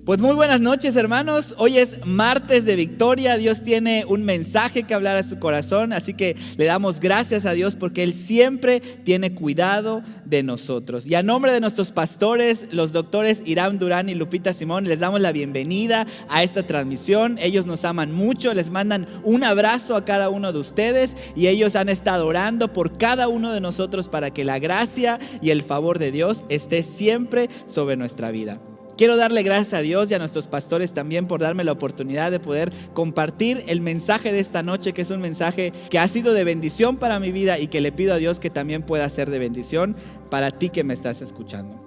Pues muy buenas noches, hermanos. Hoy es martes de victoria. Dios tiene un mensaje que hablar a su corazón, así que le damos gracias a Dios porque Él siempre tiene cuidado de nosotros. Y a nombre de nuestros pastores, los doctores Irán Durán y Lupita Simón, les damos la bienvenida a esta transmisión. Ellos nos aman mucho, les mandan un abrazo a cada uno de ustedes y ellos han estado orando por cada uno de nosotros para que la gracia y el favor de Dios esté siempre sobre nuestra vida. Quiero darle gracias a Dios y a nuestros pastores también por darme la oportunidad de poder compartir el mensaje de esta noche, que es un mensaje que ha sido de bendición para mi vida y que le pido a Dios que también pueda ser de bendición para ti que me estás escuchando.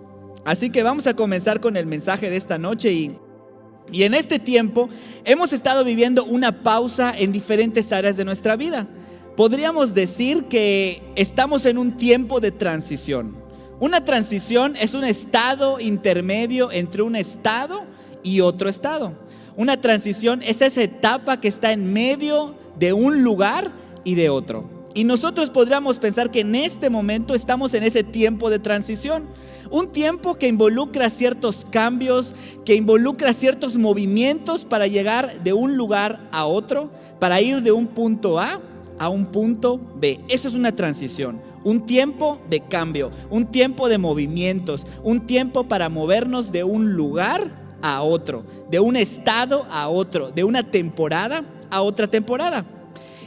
Así que vamos a comenzar con el mensaje de esta noche y en este tiempo hemos estado viviendo una pausa en diferentes áreas de nuestra vida. Podríamos decir que estamos en un tiempo de transición. Una transición es un estado intermedio entre un estado y otro estado. Una transición es esa etapa que está en medio de un lugar y de otro. Y nosotros podríamos pensar que en este momento estamos en ese tiempo de transición. Un tiempo que involucra ciertos cambios, que involucra ciertos movimientos para llegar de un lugar a otro, para ir de un punto A un punto B. Eso es una transición. Un tiempo de cambio, un tiempo de movimientos, un tiempo para movernos de un lugar a otro, de un estado a otro, de una temporada a otra temporada.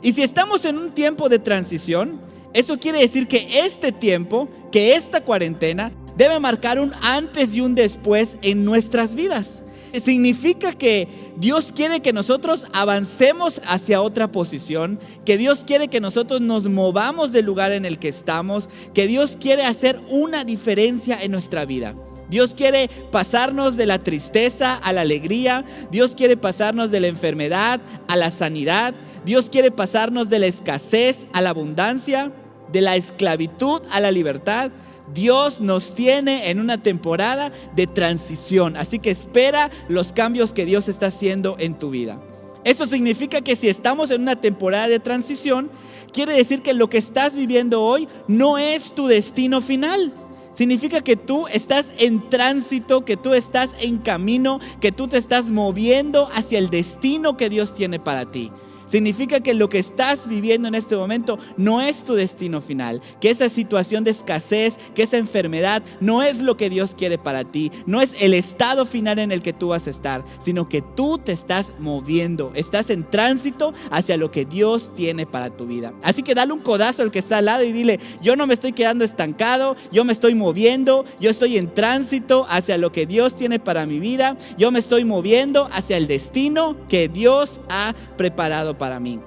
Y si estamos en un tiempo de transición, eso quiere decir que este tiempo, que esta cuarentena, debe marcar un antes y un después en nuestras vidas. Significa que Dios quiere que nosotros avancemos hacia otra posición, que Dios quiere que nosotros nos movamos del lugar en el que estamos, que Dios quiere hacer una diferencia en nuestra vida. Dios quiere pasarnos de la tristeza a la alegría, Dios quiere pasarnos de la enfermedad a la sanidad, Dios quiere pasarnos de la escasez a la abundancia, de la esclavitud a la libertad. Dios nos tiene en una temporada de transición, así que espera los cambios que Dios está haciendo en tu vida. Eso significa que si estamos en una temporada de transición, quiere decir que lo que estás viviendo hoy no es tu destino final. Significa que tú estás en tránsito, que tú estás en camino, que tú te estás moviendo hacia el destino que Dios tiene para ti. Significa que lo que estás viviendo en este momento no es tu destino final, que esa situación de escasez, que esa enfermedad no es lo que Dios quiere para ti, no es el estado final en el que tú vas a estar, sino que tú te estás moviendo, estás en tránsito hacia lo que Dios tiene para tu vida. Así que dale un codazo al que está al lado y dile: yo no me estoy quedando estancado, yo me estoy moviendo, yo estoy en tránsito hacia lo que Dios tiene para mi vida, yo me estoy moviendo hacia el destino que Dios ha preparado para mí.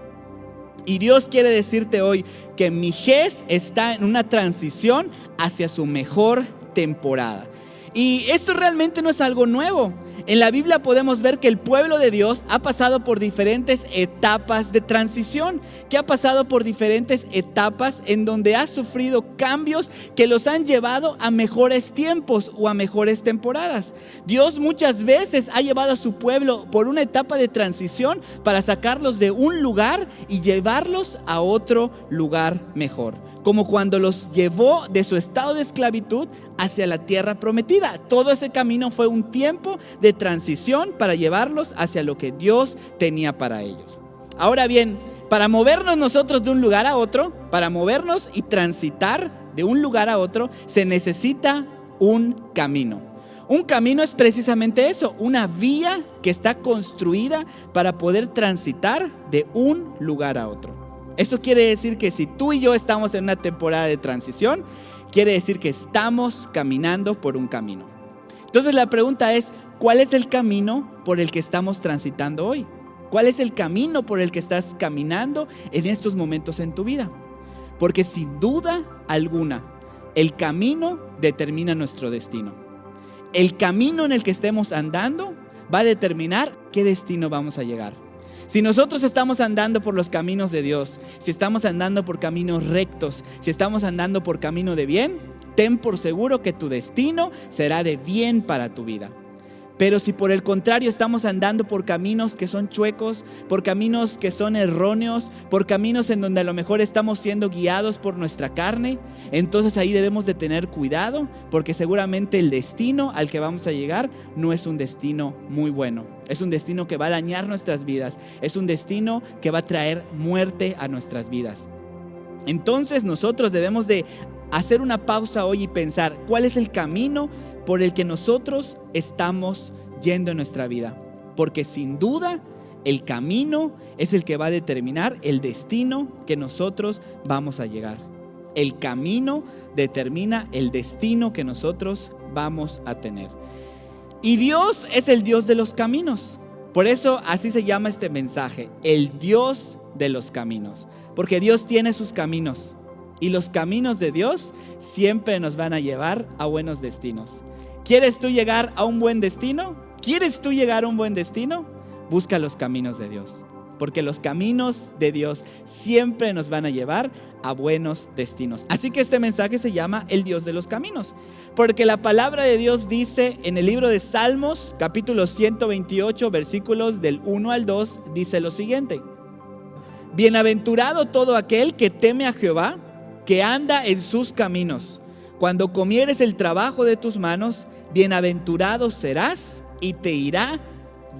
Y Dios quiere decirte hoy que mi GES está en una transición hacia su mejor temporada. Y esto realmente no es algo nuevo. En la Biblia podemos ver que el pueblo de Dios ha pasado por diferentes etapas de transición, que ha pasado por diferentes etapas en donde ha sufrido cambios que los han llevado a mejores tiempos o a mejores temporadas. Dios muchas veces ha llevado a su pueblo por una etapa de transición para sacarlos de un lugar y llevarlos a otro lugar mejor. Como cuando los llevó de su estado de esclavitud hacia la tierra prometida. Todo ese camino fue un tiempo de transición para llevarlos hacia lo que Dios tenía para ellos. Ahora bien, para movernos nosotros de un lugar a otro, para movernos y transitar de un lugar a otro, se necesita un camino. Un camino es precisamente eso, una vía que está construida para poder transitar de un lugar a otro. Eso quiere decir que si tú y yo estamos en una temporada de transición, quiere decir que estamos caminando por un camino. Entonces la pregunta es: ¿cuál es el camino por el que estamos transitando hoy? ¿Cuál es el camino por el que estás caminando en estos momentos en tu vida? Porque sin duda alguna, el camino determina nuestro destino. El camino en el que estemos andando va a determinar qué destino vamos a llegar. Si nosotros estamos andando por los caminos de Dios, si estamos andando por caminos rectos, si estamos andando por camino de bien, ten por seguro que tu destino será de bien para tu vida. Pero si por el contrario estamos andando por caminos que son chuecos, por caminos que son erróneos, por caminos en donde a lo mejor estamos siendo guiados por nuestra carne, entonces ahí debemos de tener cuidado, porque seguramente el destino al que vamos a llegar no es un destino muy bueno. Es un destino que va a dañar nuestras vidas, es un destino que va a traer muerte a nuestras vidas. Entonces nosotros debemos de hacer una pausa hoy y pensar, ¿cuál es el camino por el que nosotros estamos yendo en nuestra vida? Porque sin duda el camino es el que va a determinar el destino que nosotros vamos a llegar. El camino determina el destino que nosotros vamos a tener. Y Dios es el Dios de los caminos. Por eso así se llama este mensaje, el Dios de los caminos. Porque Dios tiene sus caminos. Y los caminos de Dios siempre nos van a llevar a buenos destinos. ¿Quieres tú llegar a un buen destino? ¿Quieres tú llegar a un buen destino? Busca los caminos de Dios. Porque los caminos de Dios siempre nos van a llevar a buenos destinos. Así que este mensaje se llama el Dios de los caminos. Porque la palabra de Dios dice en el libro de Salmos, capítulo 128, versículos del 1 al 2, dice lo siguiente: Bienaventurado todo aquel que teme a Jehová, que anda en sus caminos. Cuando comieres el trabajo de tus manos, bienaventurado serás y te irá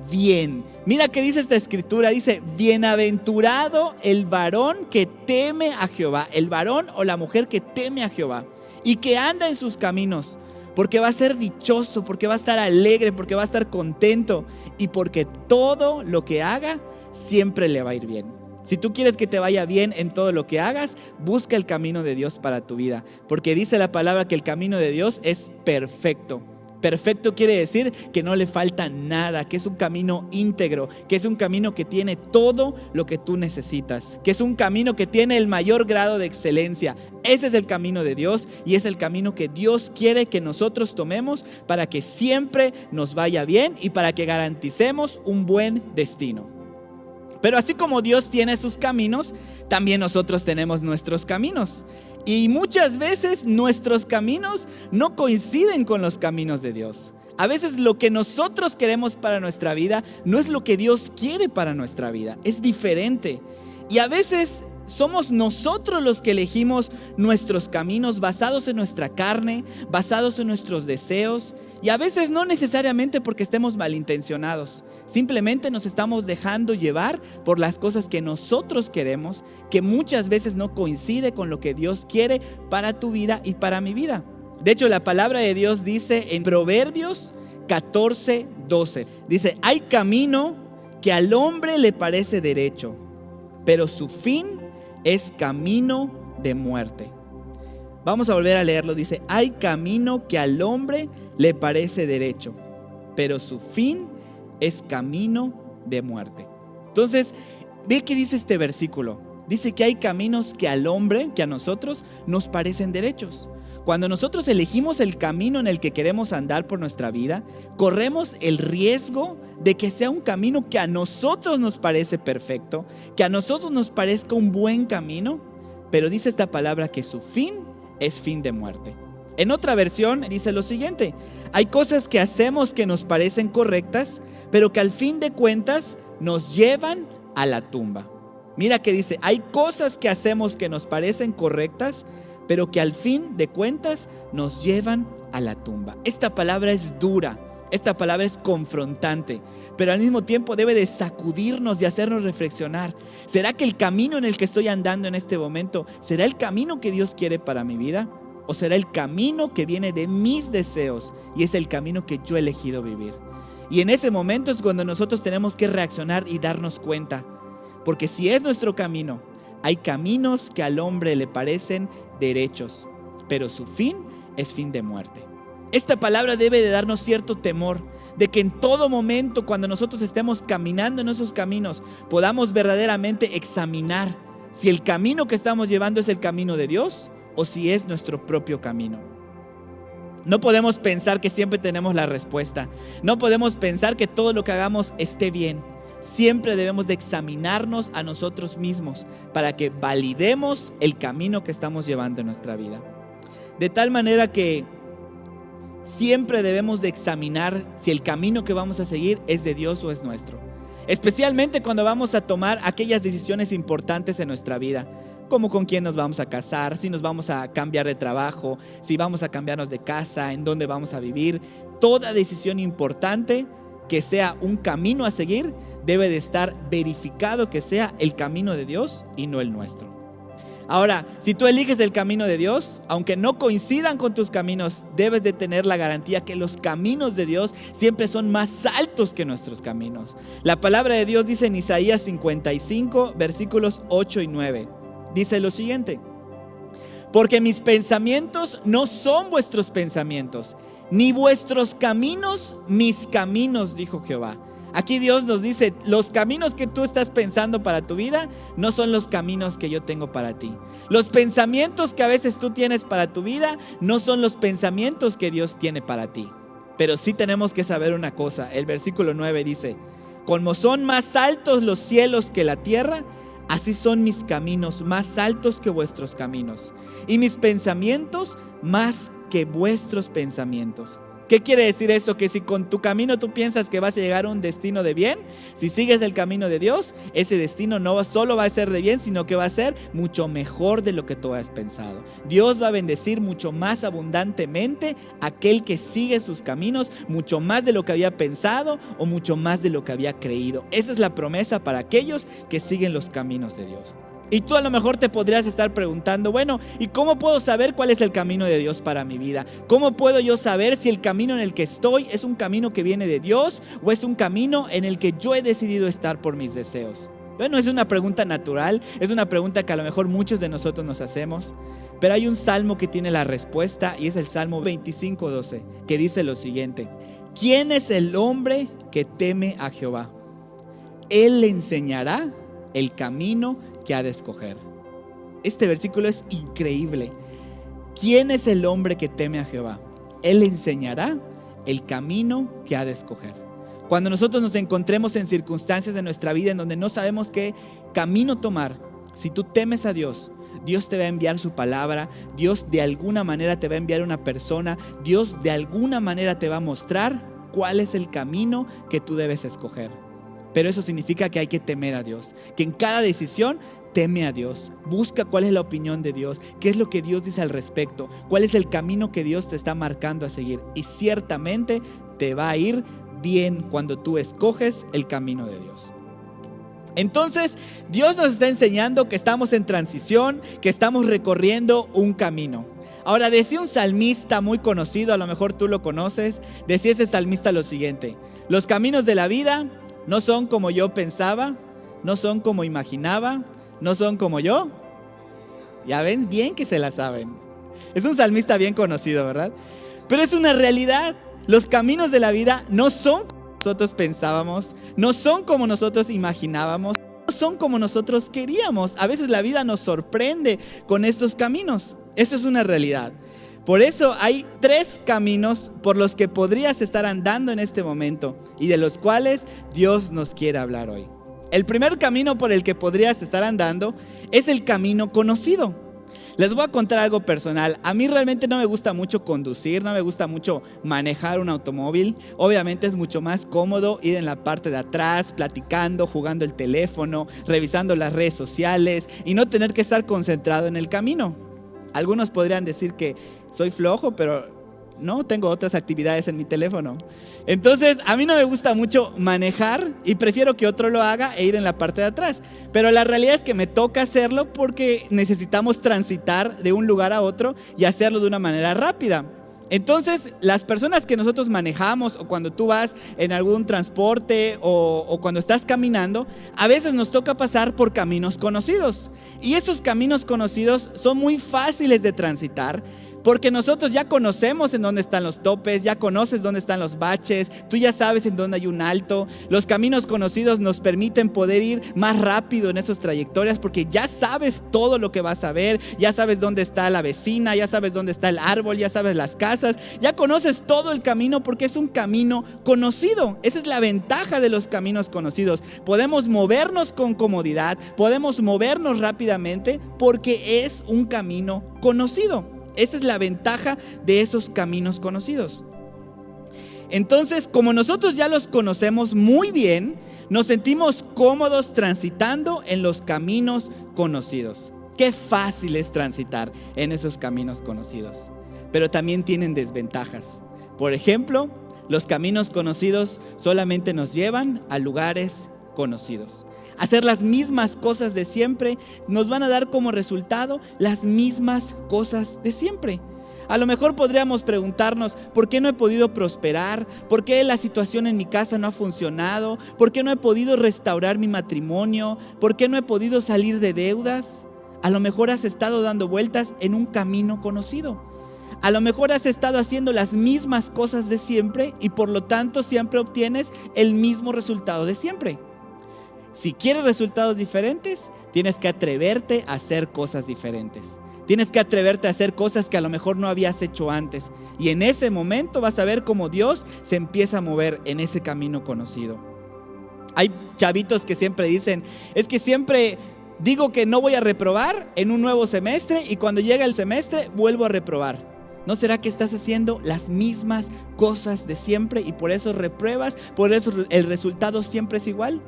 bien. Mira qué dice esta escritura, dice: bienaventurado el varón que teme a Jehová, el varón o la mujer que teme a Jehová y que anda en sus caminos, porque va a ser dichoso, porque va a estar alegre, porque va a estar contento y porque todo lo que haga siempre le va a ir bien. Si tú quieres que te vaya bien en todo lo que hagas, busca el camino de Dios para tu vida, porque dice la palabra que el camino de Dios es perfecto. Perfecto quiere decir que no le falta nada, que es un camino íntegro, que es un camino que tiene todo lo que tú necesitas, que es un camino que tiene el mayor grado de excelencia. Ese es el camino de Dios y es el camino que Dios quiere que nosotros tomemos para que siempre nos vaya bien y para que garanticemos un buen destino. Pero así como Dios tiene sus caminos, también nosotros tenemos nuestros caminos. Y muchas veces nuestros caminos no coinciden con los caminos de Dios. A veces lo que nosotros queremos para nuestra vida no es lo que Dios quiere para nuestra vida. Es diferente. Y a veces somos nosotros los que elegimos nuestros caminos basados en nuestra carne, basados en nuestros deseos. Y a veces no necesariamente porque estemos malintencionados. Simplemente nos estamos dejando llevar por las cosas que nosotros queremos, que muchas veces no coincide con lo que Dios quiere para tu vida y para mi vida. De hecho, la palabra de Dios dice en Proverbios 14:12, dice: hay camino que al hombre le parece derecho, pero su fin es camino de muerte. Vamos a volver a leerlo. Dice: hay camino que al hombre le parece derecho, pero su fin es camino de muerte. Entonces, ve que dice este versículo. Dice que hay caminos que al hombre, que a nosotros, nos parecen derechos. Cuando nosotros elegimos el camino en el que queremos andar por nuestra vida, corremos el riesgo de que sea un camino que a nosotros nos parece perfecto, que a nosotros nos parezca un buen camino, pero dice esta palabra que su fin es fin de muerte. En otra versión dice lo siguiente: hay cosas que hacemos que nos parecen correctas, pero que al fin de cuentas nos llevan a la tumba. Mira que dice: hay cosas que hacemos que nos parecen correctas, pero que al fin de cuentas nos llevan a la tumba. Esta palabra es dura, esta palabra es confrontante, pero al mismo tiempo debe de sacudirnos y hacernos reflexionar. ¿Será que el camino en el que estoy andando en este momento será el camino que Dios quiere para mi vida? ¿O será el camino que viene de mis deseos y es el camino que yo he elegido vivir? Y en ese momento es cuando nosotros tenemos que reaccionar y darnos cuenta. Porque si es nuestro camino, hay caminos que al hombre le parecen derechos, pero su fin es fin de muerte. Esta palabra debe de darnos cierto temor de que en todo momento, cuando nosotros estemos caminando en esos caminos, podamos verdaderamente examinar si el camino que estamos llevando es el camino de Dios o si es nuestro propio camino. No podemos pensar que siempre tenemos la respuesta. No podemos pensar que todo lo que hagamos esté bien. Siempre debemos de examinarnos a nosotros mismos para que validemos el camino que estamos llevando en nuestra vida. De tal manera que siempre debemos de examinar si el camino que vamos a seguir es de Dios o es nuestro. Especialmente cuando vamos a tomar aquellas decisiones importantes en nuestra vida, como con quién nos vamos a casar, si nos vamos a cambiar de trabajo, si vamos a cambiarnos de casa, en dónde vamos a vivir. Toda decisión importante que sea un camino a seguir debe de estar verificado que sea el camino de Dios y no el nuestro. Ahora, si tú eliges el camino de Dios, aunque no coincidan con tus caminos, debes de tener la garantía que los caminos de Dios siempre son más altos que nuestros caminos. La palabra de Dios dice en Isaías 55, versículos 8 y 9. Dice lo siguiente: porque mis pensamientos no son vuestros pensamientos, ni vuestros caminos mis caminos, dijo Jehová. Aquí Dios nos dice, los caminos que tú estás pensando para tu vida no son los caminos que yo tengo para ti. Los pensamientos que a veces tú tienes para tu vida no son los pensamientos que Dios tiene para ti. Pero sí tenemos que saber una cosa. El versículo 9 dice: como son más altos los cielos que la tierra, así son mis caminos más altos que vuestros caminos, y mis pensamientos más que vuestros pensamientos. ¿Qué quiere decir eso? Que si con tu camino tú piensas que vas a llegar a un destino de bien, si sigues el camino de Dios, ese destino no solo va a ser de bien, sino que va a ser mucho mejor de lo que tú has pensado. Dios va a bendecir mucho más abundantemente a aquel que sigue sus caminos, mucho más de lo que había pensado o mucho más de lo que había creído. Esa es la promesa para aquellos que siguen los caminos de Dios. Y tú a lo mejor te podrías estar preguntando, bueno, ¿y cómo puedo saber cuál es el camino de Dios para mi vida? ¿Cómo puedo yo saber si el camino en el que estoy es un camino que viene de Dios o es un camino en el que yo he decidido estar por mis deseos? Bueno, es una pregunta natural, es una pregunta que a lo mejor muchos de nosotros nos hacemos, pero hay un salmo que tiene la respuesta y es el Salmo 25:12, que dice lo siguiente: ¿quién es el hombre que teme a Jehová? Él le enseñará el camino que ha de escoger. Este versículo es increíble. ¿Quién es el hombre que teme a Jehová? Él le enseñará el camino que ha de escoger. Cuando nosotros nos encontremos en circunstancias de nuestra vida en donde no sabemos qué camino tomar, si tú temes a Dios, Dios te va a enviar su palabra, Dios de alguna manera te va a enviar una persona, Dios de alguna manera te va a mostrar cuál es el camino que tú debes escoger. Pero eso significa que hay que temer a Dios, que en cada decisión teme a Dios, busca cuál es la opinión de Dios, qué es lo que Dios dice al respecto, cuál es el camino que Dios te está marcando a seguir, y ciertamente te va a ir bien cuando tú escoges el camino de Dios. Entonces, Dios nos está enseñando que estamos en transición, que estamos recorriendo un camino. Ahora, decía un salmista muy conocido, a lo mejor tú lo conoces, decía ese salmista lo siguiente: los caminos de la vida no son como yo pensaba, no son como imaginaba, no son como yo. Ya ven, bien que se la saben. Es un salmista bien conocido, ¿verdad? Pero es una realidad. Los caminos de la vida no son como nosotros pensábamos, no son como nosotros imaginábamos, no son como nosotros queríamos. A veces la vida nos sorprende con estos caminos. Eso es una realidad. Por eso hay 3 caminos por los que podrías estar andando en este momento y de los cuales Dios nos quiere hablar hoy. El primer camino por el que podrías estar andando es el camino conocido. Les voy a contar algo personal. A mí realmente no me gusta mucho conducir, no me gusta mucho manejar un automóvil. Obviamente es mucho más cómodo ir en la parte de atrás, platicando, jugando el teléfono, revisando las redes sociales y no tener que estar concentrado en el camino. Algunos podrían decir que soy flojo, pero no, tengo otras actividades en mi teléfono. Entonces, a mí no me gusta mucho manejar y prefiero que otro lo haga e ir en la parte de atrás. Pero la realidad es que me toca hacerlo porque necesitamos transitar de un lugar a otro y hacerlo de una manera rápida. Entonces, las personas que nosotros manejamos o cuando tú vas en algún transporte o cuando estás caminando, a veces nos toca pasar por caminos conocidos. Y esos caminos conocidos son muy fáciles de transitar, porque nosotros ya conocemos en dónde están los topes, ya conoces dónde están los baches, tú ya sabes en dónde hay un alto. Los caminos conocidos nos permiten poder ir más rápido en esas trayectorias porque ya sabes todo lo que vas a ver, ya sabes dónde está la vecina, ya sabes dónde está el árbol, ya sabes las casas, ya conoces todo el camino porque es un camino conocido. Esa es la ventaja de los caminos conocidos. Podemos movernos con comodidad, podemos movernos rápidamente porque es un camino conocido. Esa es la ventaja de esos caminos conocidos. Entonces, como nosotros ya los conocemos muy bien, nos sentimos cómodos transitando en los caminos conocidos. Qué fácil es transitar en esos caminos conocidos, pero también tienen desventajas. Por ejemplo, los caminos conocidos solamente nos llevan a lugares conocidos. Hacer las mismas cosas de siempre nos van a dar como resultado las mismas cosas de siempre. A lo mejor podríamos preguntarnos, ¿por qué no he podido prosperar? ¿Por qué la situación en mi casa no ha funcionado? ¿Por qué no he podido restaurar mi matrimonio? ¿Por qué no he podido salir de deudas? A lo mejor has estado dando vueltas en un camino conocido. A lo mejor has estado haciendo las mismas cosas de siempre y por lo tanto siempre obtienes el mismo resultado de siempre. Si quieres resultados diferentes, tienes que atreverte a hacer cosas diferentes. Tienes que atreverte a hacer cosas que a lo mejor no habías hecho antes. Y en ese momento vas a ver cómo Dios se empieza a mover en ese camino conocido. Hay chavitos que siempre dicen, es que siempre digo que no voy a reprobar en un nuevo semestre y cuando llega el semestre vuelvo a reprobar. ¿No será que estás haciendo las mismas cosas de siempre y por eso repruebas? ¿Por eso el resultado siempre es igual?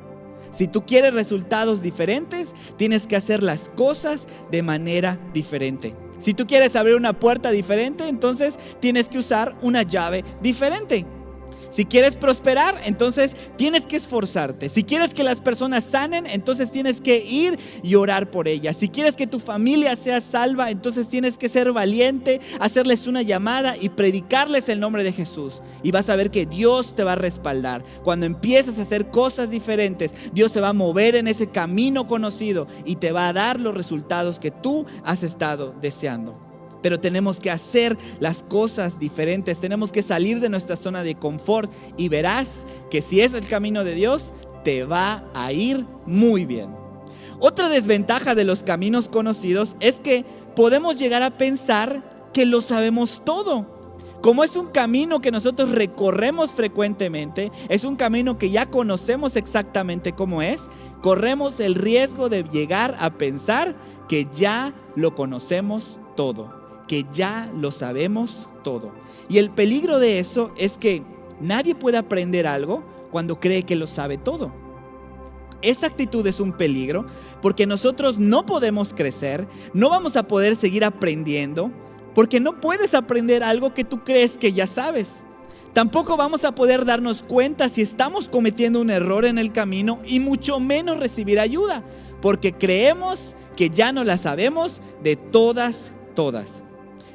Si tú quieres resultados diferentes, tienes que hacer las cosas de manera diferente. Si tú quieres abrir una puerta diferente, entonces tienes que usar una llave diferente. Si quieres prosperar, entonces tienes que esforzarte. Si quieres que las personas sanen, entonces tienes que ir y orar por ellas. Si quieres que tu familia sea salva, entonces tienes que ser valiente, hacerles una llamada y predicarles el nombre de Jesús. Y vas a ver que Dios te va a respaldar. Cuando empiezas a hacer cosas diferentes, Dios se va a mover en ese camino conocido y te va a dar los resultados que tú has estado deseando. Pero tenemos que hacer las cosas diferentes, tenemos que salir de nuestra zona de confort y verás que si es el camino de Dios, te va a ir muy bien. Otra desventaja de los caminos conocidos es que podemos llegar a pensar que lo sabemos todo. Como es un camino que nosotros recorremos frecuentemente, es un camino que ya conocemos exactamente cómo es, corremos el riesgo de llegar a pensar que ya lo conocemos todo, que ya lo sabemos todo. Y el peligro de eso es que nadie puede aprender algo cuando cree que lo sabe todo. Esa actitud es un peligro porque nosotros no podemos crecer, no vamos a poder seguir aprendiendo, porque no puedes aprender algo que tú crees que ya sabes. Tampoco vamos a poder darnos cuenta si estamos cometiendo un error en el camino y mucho menos recibir ayuda, porque creemos que ya no la sabemos de todas.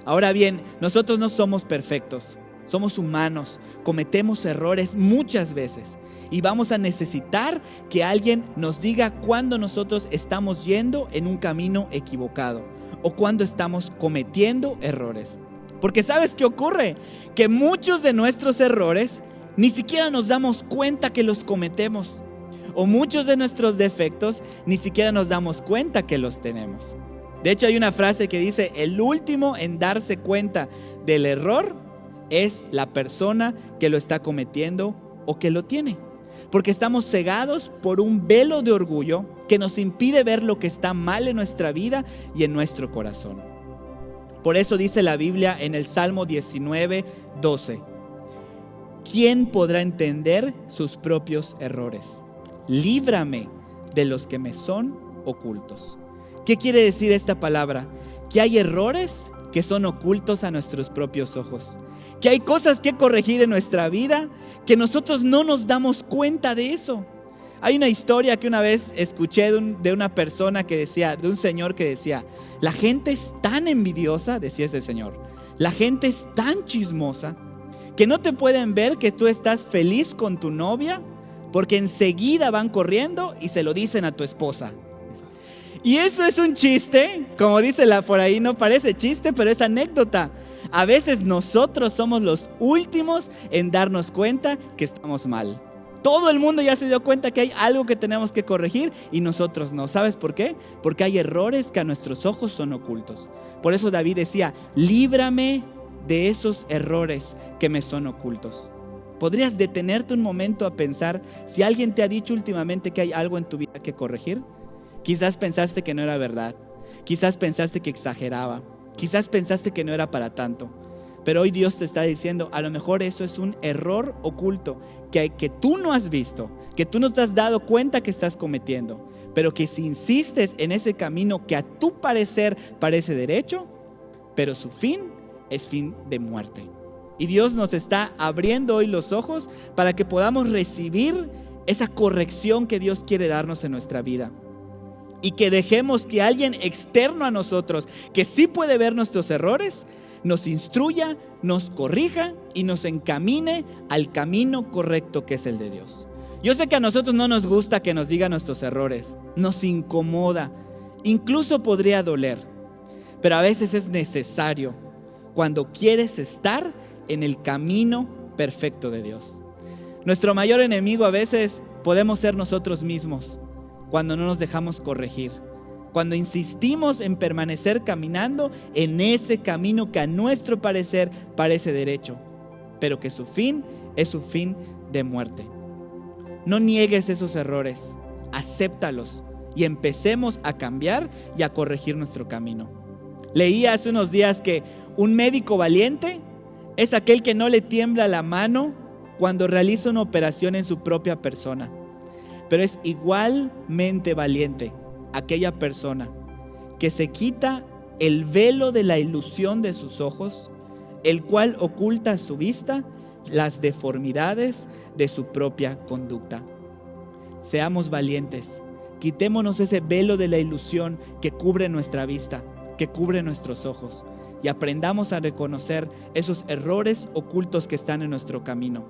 Ahora bien, nosotros no somos perfectos, somos humanos, cometemos errores muchas veces y vamos a necesitar que alguien nos diga cuándo nosotros estamos yendo en un camino equivocado o cuándo estamos cometiendo errores. Porque ¿sabes qué ocurre? Que muchos de nuestros errores ni siquiera nos damos cuenta que los cometemos, o muchos de nuestros defectos ni siquiera nos damos cuenta que los tenemos. De hecho, hay una frase que dice, el último en darse cuenta del error es la persona que lo está cometiendo o que lo tiene. Porque estamos cegados por un velo de orgullo que nos impide ver lo que está mal en nuestra vida y en nuestro corazón. Por eso dice la Biblia en el Salmo 19:12, ¿quién podrá entender sus propios errores? Líbrame de los que me son ocultos. ¿Qué quiere decir esta palabra? Que hay errores que son ocultos a nuestros propios ojos. Que hay cosas que corregir en nuestra vida que nosotros no nos damos cuenta de eso. Hay una historia que una vez escuché de una persona que decía, de un señor que decía, la gente es tan envidiosa, decía ese señor, la gente es tan chismosa que no te pueden ver que tú estás feliz con tu novia porque enseguida van corriendo y se lo dicen a tu esposa. Y eso es un chiste, como dice por ahí, no parece chiste, pero es anécdota. A veces nosotros somos los últimos en darnos cuenta que estamos mal. Todo el mundo ya se dio cuenta que hay algo que tenemos que corregir y nosotros no. ¿Sabes por qué? Porque hay errores que a nuestros ojos son ocultos. Por eso David decía, líbrame de esos errores que me son ocultos. ¿Podrías detenerte un momento a pensar si alguien te ha dicho últimamente que hay algo en tu vida que corregir? Quizás pensaste que no era verdad, quizás pensaste que exageraba, quizás pensaste que no era para tanto. Pero hoy Dios te está diciendo, a lo mejor eso es un error oculto que tú no has visto, que tú no te has dado cuenta que estás cometiendo, pero que si insistes en ese camino que a tu parecer parece derecho, pero su fin es fin de muerte. Y Dios nos está abriendo hoy los ojos para que podamos recibir esa corrección que Dios quiere darnos en nuestra vida. Y que dejemos que alguien externo a nosotros, que sí puede ver nuestros errores, nos instruya, nos corrija y nos encamine al camino correcto que es el de Dios. Yo sé que a nosotros no nos gusta que nos digan nuestros errores, nos incomoda, incluso podría doler, pero a veces es necesario cuando quieres estar en el camino perfecto de Dios. Nuestro mayor enemigo a veces podemos ser nosotros mismos cuando no nos dejamos corregir, cuando insistimos en permanecer caminando en ese camino que a nuestro parecer parece derecho, pero que su fin es su fin de muerte. No niegues esos errores, acéptalos y empecemos a cambiar y a corregir nuestro camino. Leí hace unos días que un médico valiente es aquel que no le tiembla la mano cuando realiza una operación en su propia persona, pero es igualmente valiente aquella persona que se quita el velo de la ilusión de sus ojos, el cual oculta a su vista las deformidades de su propia conducta. Seamos valientes, quitémonos ese velo de la ilusión que cubre nuestra vista, que cubre nuestros ojos, y aprendamos a reconocer esos errores ocultos que están en nuestro camino,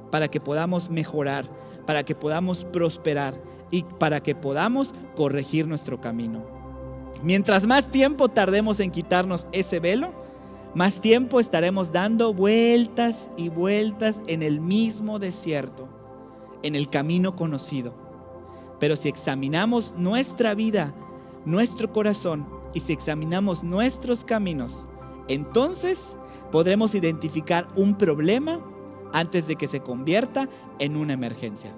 para que podamos mejorar, para que podamos prosperar y para que podamos corregir nuestro camino. Mientras más tiempo tardemos en quitarnos ese velo, más tiempo estaremos dando vueltas y vueltas en el mismo desierto, en el camino conocido. Pero si examinamos nuestra vida, nuestro corazón, y si examinamos nuestros caminos, entonces podremos identificar un problema antes de que se convierta en una emergencia.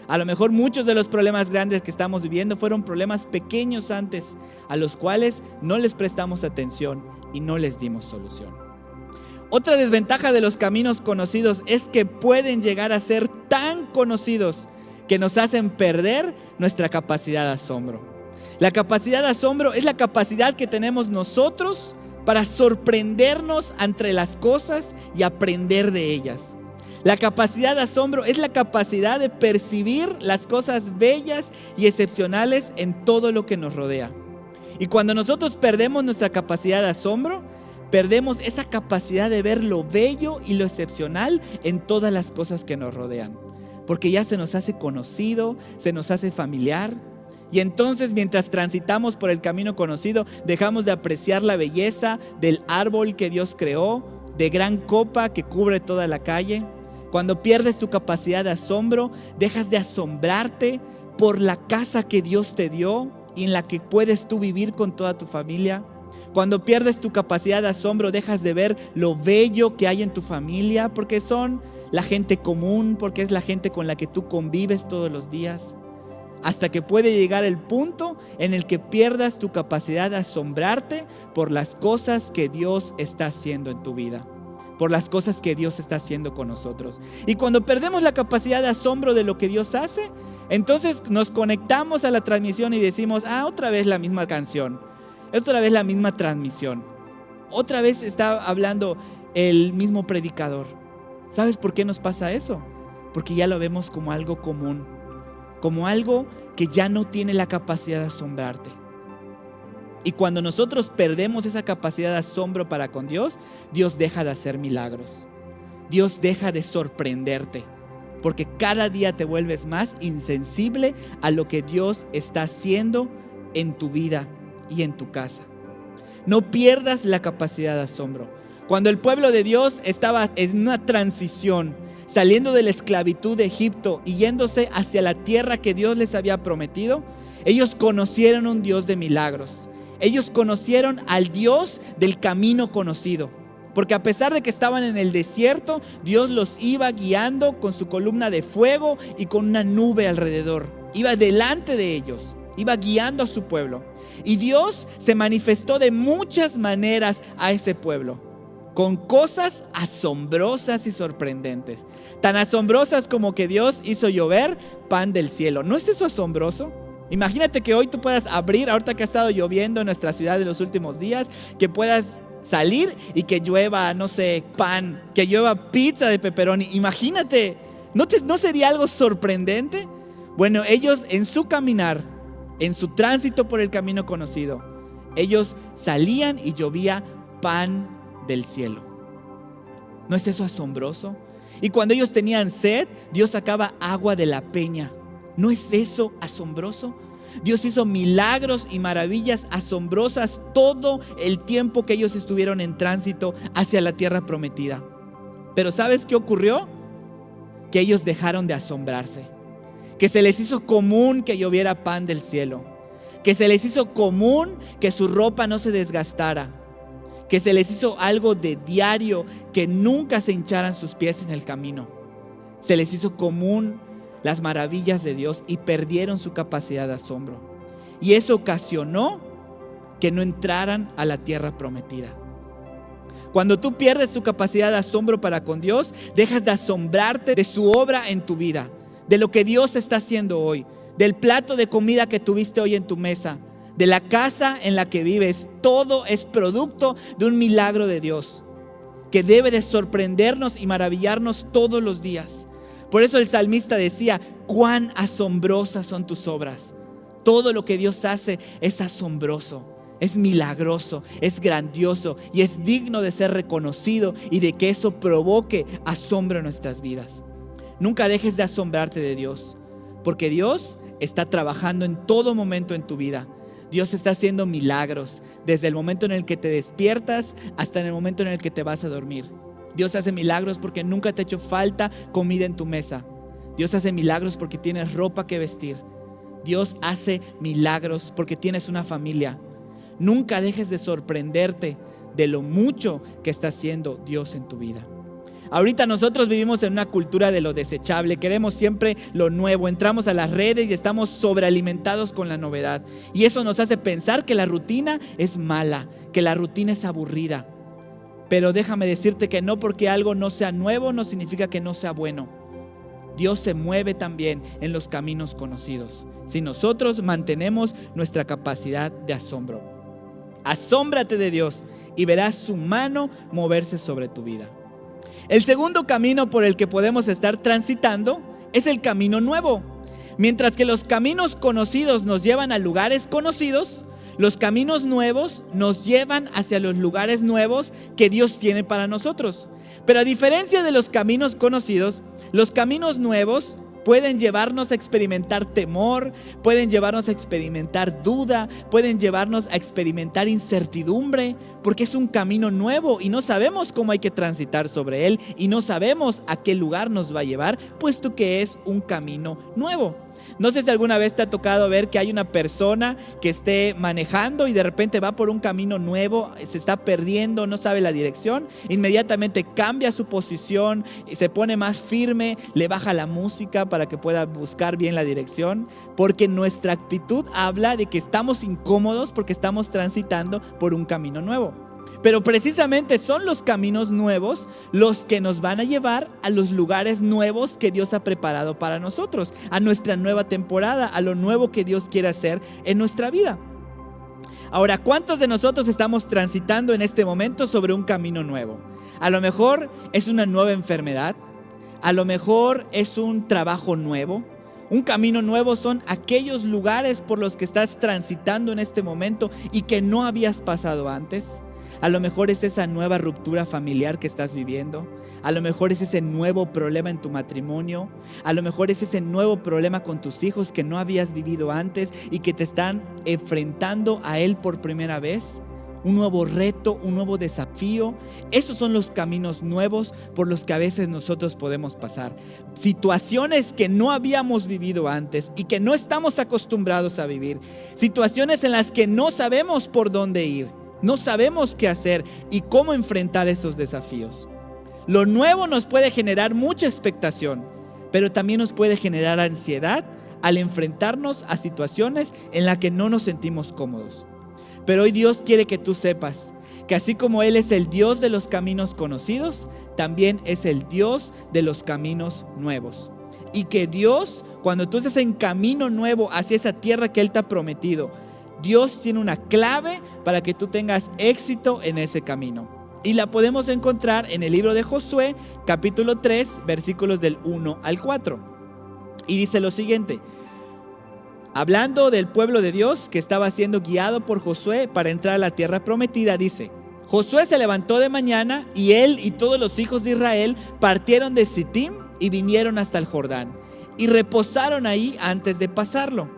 A lo mejor muchos de los problemas grandes que estamos viviendo fueron problemas pequeños antes, a los cuales no les prestamos atención y no les dimos solución. Otra desventaja de los caminos conocidos es que pueden llegar a ser tan conocidos que nos hacen perder nuestra capacidad de asombro. La capacidad de asombro es la capacidad que tenemos nosotros para sorprendernos ante las cosas y aprender de ellas. La capacidad de asombro es la capacidad de percibir las cosas bellas y excepcionales en todo lo que nos rodea. Y cuando nosotros perdemos nuestra capacidad de asombro, perdemos esa capacidad de ver lo bello y lo excepcional en todas las cosas que nos rodean. Porque ya se nos hace conocido, se nos hace familiar. Y entonces, mientras transitamos por el camino conocido, dejamos de apreciar la belleza del árbol que Dios creó, de gran copa que cubre toda la calle. Cuando pierdes tu capacidad de asombro, dejas de asombrarte por la casa que Dios te dio y en la que puedes tú vivir con toda tu familia. Cuando pierdes tu capacidad de asombro, dejas de ver lo bello que hay en tu familia, porque son la gente común, porque es la gente con la que tú convives todos los días. Hasta que puede llegar el punto en el que pierdas tu capacidad de asombrarte por las cosas que Dios está haciendo en tu vida, por las cosas que Dios está haciendo con nosotros. Y cuando perdemos la capacidad de asombro de lo que Dios hace, entonces nos conectamos a la transmisión y decimos, otra vez la misma canción, otra vez la misma transmisión, otra vez está hablando el mismo predicador. ¿Sabes por qué nos pasa eso? Porque ya lo vemos como algo común, como algo que ya no tiene la capacidad de asombrarte. Y cuando nosotros perdemos esa capacidad de asombro para con Dios, Dios deja de hacer milagros. Dios deja de sorprenderte, porque cada día te vuelves más insensible a lo que Dios está haciendo en tu vida y en tu casa. No pierdas la capacidad de asombro. Cuando el pueblo de Dios estaba en una transición, saliendo de la esclavitud de Egipto y yéndose hacia la tierra que Dios les había prometido, ellos conocieron un Dios de milagros. Ellos conocieron al Dios del camino conocido, porque a pesar de que estaban en el desierto, Dios los iba guiando con su columna de fuego y con una nube alrededor. Iba delante de ellos, iba guiando a su pueblo. Y Dios se manifestó de muchas maneras a ese pueblo. con cosas asombrosas y sorprendentes. Tan asombrosas como que Dios hizo llover pan del cielo. ¿No es eso asombroso? Imagínate que hoy tú puedas abrir, ahorita que ha estado lloviendo en nuestra ciudad en los últimos días, que puedas salir y que llueva, no sé, pan, que llueva pizza de pepperoni. Imagínate, ¿no sería algo sorprendente? Bueno, ellos en su caminar, en su tránsito por el camino conocido, ellos salían y llovía pan del cielo. ¿No es eso asombroso? Y cuando ellos tenían sed, Dios sacaba agua de la peña. ¿No es eso asombroso? Dios hizo milagros y maravillas asombrosas todo el tiempo que ellos estuvieron en tránsito hacia la tierra prometida. Pero ¿sabes qué ocurrió? Que ellos dejaron de asombrarse, que se les hizo común que lloviera pan del cielo, que se les hizo común que su ropa no se desgastara, que se les hizo algo de diario, que nunca se hincharan sus pies en el camino. Se les hizo común las maravillas de Dios y perdieron su capacidad de asombro. Y eso ocasionó que no entraran a la tierra prometida. Cuando tú pierdes tu capacidad de asombro para con Dios, dejas de asombrarte de su obra en tu vida, de lo que Dios está haciendo hoy, del plato de comida que tuviste hoy en tu mesa, de la casa en la que vives. Todo es producto de un milagro de Dios que debe de sorprendernos y maravillarnos todos los días. Por eso el salmista decía: cuán asombrosas son tus obras. Todo lo que Dios hace es asombroso, es milagroso, es grandioso y es digno de ser reconocido y de que eso provoque asombro en nuestras vidas. Nunca dejes de asombrarte de Dios, porque Dios está trabajando en todo momento en tu vida. Dios está haciendo milagros desde el momento en el que te despiertas hasta en el momento en el que te vas a dormir. Dios hace milagros porque nunca te ha hecho falta comida en tu mesa. Dios hace milagros porque tienes ropa que vestir. Dios hace milagros porque tienes una familia. Nunca dejes de sorprenderte de lo mucho que está haciendo Dios en tu vida. Ahorita nosotros vivimos en una cultura de lo desechable. Queremos siempre lo nuevo. Entramos a las redes y estamos sobrealimentados con la novedad. Y eso nos hace pensar que la rutina es mala, que la rutina es aburrida. Pero déjame decirte que no porque algo no sea nuevo no significa que no sea bueno. Dios se mueve también en los caminos conocidos, si nosotros mantenemos nuestra capacidad de asombro. Asómbrate de Dios y verás su mano moverse sobre tu vida. El segundo camino por el que podemos estar transitando es el camino nuevo. Mientras que los caminos conocidos nos llevan a lugares conocidos, los caminos nuevos nos llevan hacia los lugares nuevos que Dios tiene para nosotros. Pero a diferencia de los caminos conocidos, los caminos nuevos pueden llevarnos a experimentar temor, pueden llevarnos a experimentar duda, pueden llevarnos a experimentar incertidumbre, porque es un camino nuevo y no sabemos cómo hay que transitar sobre él y no sabemos a qué lugar nos va a llevar, puesto que es un camino nuevo. No sé si alguna vez te ha tocado ver que hay una persona que esté manejando y de repente va por un camino nuevo, se está perdiendo, no sabe la dirección, inmediatamente cambia su posición, se pone más firme, le baja la música para que pueda buscar bien la dirección, porque nuestra actitud habla de que estamos incómodos porque estamos transitando por un camino nuevo. Pero precisamente son los caminos nuevos los que nos van a llevar a los lugares nuevos que Dios ha preparado para nosotros, a nuestra nueva temporada, a lo nuevo que Dios quiere hacer en nuestra vida. Ahora, ¿cuántos de nosotros estamos transitando en este momento sobre un camino nuevo? A lo mejor es una nueva enfermedad, a lo mejor es un trabajo nuevo. Un camino nuevo son aquellos lugares por los que estás transitando en este momento y que no habías pasado antes. A lo mejor es esa nueva ruptura familiar que estás viviendo. A lo mejor es ese nuevo problema en tu matrimonio. A lo mejor es ese nuevo problema con tus hijos que no habías vivido antes y que te están enfrentando a él por primera vez. Un nuevo reto, un nuevo desafío. Esos son los caminos nuevos por los que a veces nosotros podemos pasar. Situaciones que no habíamos vivido antes y que no estamos acostumbrados a vivir. Situaciones en las que no sabemos por dónde ir. No sabemos qué hacer y cómo enfrentar esos desafíos. Lo nuevo nos puede generar mucha expectación, pero también nos puede generar ansiedad al enfrentarnos a situaciones en las que no nos sentimos cómodos. Pero hoy Dios quiere que tú sepas que así como Él es el Dios de los caminos conocidos, también es el Dios de los caminos nuevos. Y que Dios, cuando tú estés en camino nuevo hacia esa tierra que Él te ha prometido, Dios tiene una clave para que tú tengas éxito en ese camino. Y la podemos encontrar en el libro de Josué, capítulo 3, versículos del 1 al 4. Y dice lo siguiente: hablando del pueblo de Dios que estaba siendo guiado por Josué para entrar a la tierra prometida, dice: Josué se levantó de mañana y él y todos los hijos de Israel partieron de Sittim y vinieron hasta el Jordán y reposaron ahí antes de pasarlo.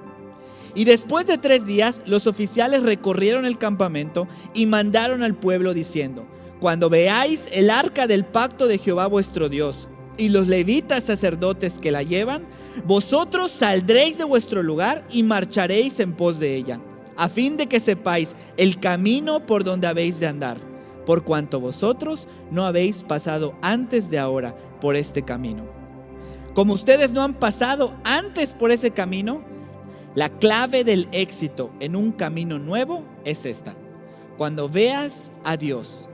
Y después de 3 días los oficiales recorrieron el campamento y mandaron al pueblo diciendo: cuando veáis el arca del pacto de Jehová vuestro Dios y los levitas sacerdotes que la llevan, vosotros saldréis de vuestro lugar y marcharéis en pos de ella, a fin de que sepáis el camino por donde habéis de andar, por cuanto vosotros no habéis pasado antes de ahora por este camino. Como ustedes no han pasado antes por ese camino, la clave del éxito en un camino nuevo es esta: cuando veas a Dios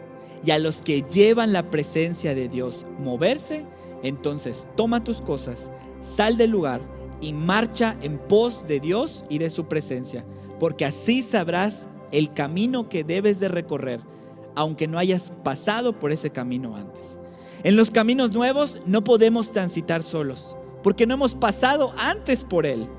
y a los que llevan la presencia de Dios moverse, entonces toma tus cosas, sal del lugar y marcha en pos de Dios y de su presencia, porque así sabrás el camino que debes de recorrer, aunque no hayas pasado por ese camino antes. En los caminos nuevos no podemos transitar solos, porque no hemos pasado antes por él.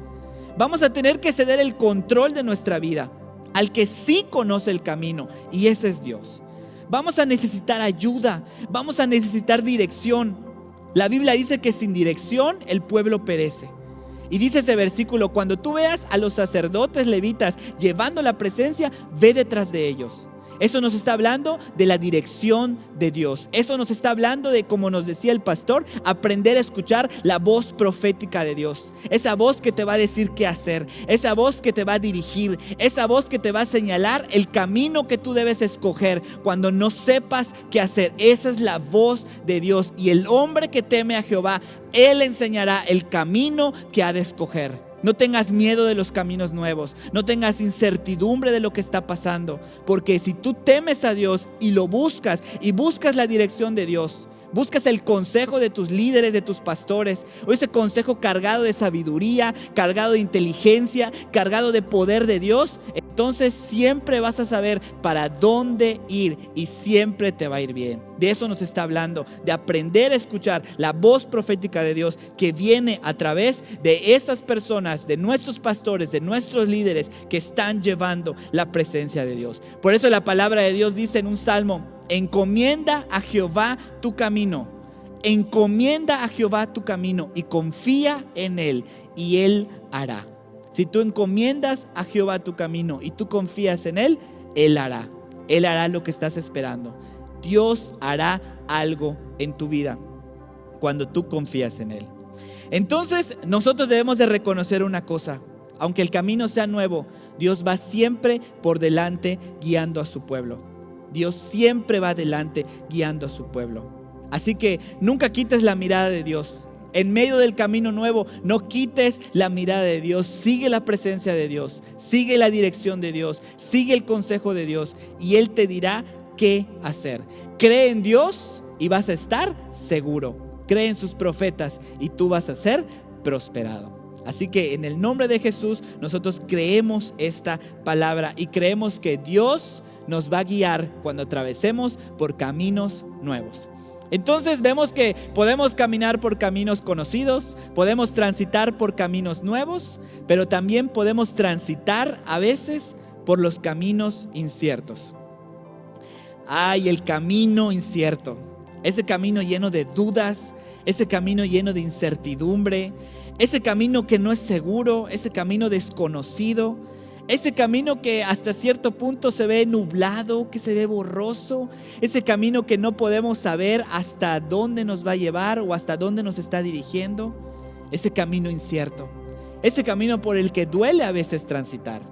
Vamos a tener que ceder el control de nuestra vida al que sí conoce el camino, y ese es Dios. Vamos a necesitar ayuda, vamos a necesitar dirección. La Biblia dice que sin dirección el pueblo perece. Y dice ese versículo: cuando tú veas a los sacerdotes levitas llevando la presencia, ve detrás de ellos. Eso nos está hablando de la dirección de Dios. Eso nos está hablando de, como nos decía el pastor, aprender a escuchar la voz profética de Dios. Esa voz que te va a decir qué hacer, esa voz que te va a dirigir, esa voz que te va a señalar el camino que tú debes escoger cuando no sepas qué hacer. Esa es la voz de Dios. Y el hombre que teme a Jehová, Él enseñará el camino que ha de escoger. No tengas miedo de los caminos nuevos, no tengas incertidumbre de lo que está pasando, porque si tú temes a Dios y lo buscas y buscas la dirección de Dios, buscas el consejo de tus líderes, de tus pastores, o ese consejo cargado de sabiduría, cargado de inteligencia, cargado de poder de Dios, entonces siempre vas a saber para dónde ir y siempre te va a ir bien. De eso nos está hablando, de aprender a escuchar la voz profética de Dios que viene a través de esas personas, de nuestros pastores, de nuestros líderes que están llevando la presencia de Dios. Por eso la palabra de Dios dice en un salmo: encomienda a Jehová tu camino, encomienda a Jehová tu camino y confía en Él y Él hará. Si tú encomiendas a Jehová tu camino y tú confías en Él, Él hará. Él hará lo que estás esperando. Dios hará algo en tu vida cuando tú confías en Él. Entonces nosotros debemos de reconocer una cosa: aunque el camino sea nuevo, Dios va siempre por delante guiando a su pueblo. Dios siempre va adelante guiando a su pueblo. Así que nunca quites la mirada de Dios. En medio del camino nuevo, no quites la mirada de Dios. Sigue la presencia de Dios, sigue la dirección de Dios, sigue el consejo de Dios y Él te dirá qué hacer. Cree en Dios y vas a estar seguro. Cree en sus profetas y tú vas a ser prosperado. Así que en el nombre de Jesús nosotros creemos esta palabra y creemos que Dios nos va a guiar cuando atravesemos por caminos nuevos. Entonces vemos que podemos caminar por caminos conocidos, podemos transitar por caminos nuevos, pero también podemos transitar a veces por los caminos inciertos. Ay, el camino incierto, ese camino lleno de dudas, ese camino lleno de incertidumbre, ese camino que no es seguro, ese camino desconocido, ese camino que hasta cierto punto se ve nublado, que se ve borroso, ese camino que no podemos saber hasta dónde nos va a llevar o hasta dónde nos está dirigiendo, ese camino incierto, ese camino por el que duele a veces transitar,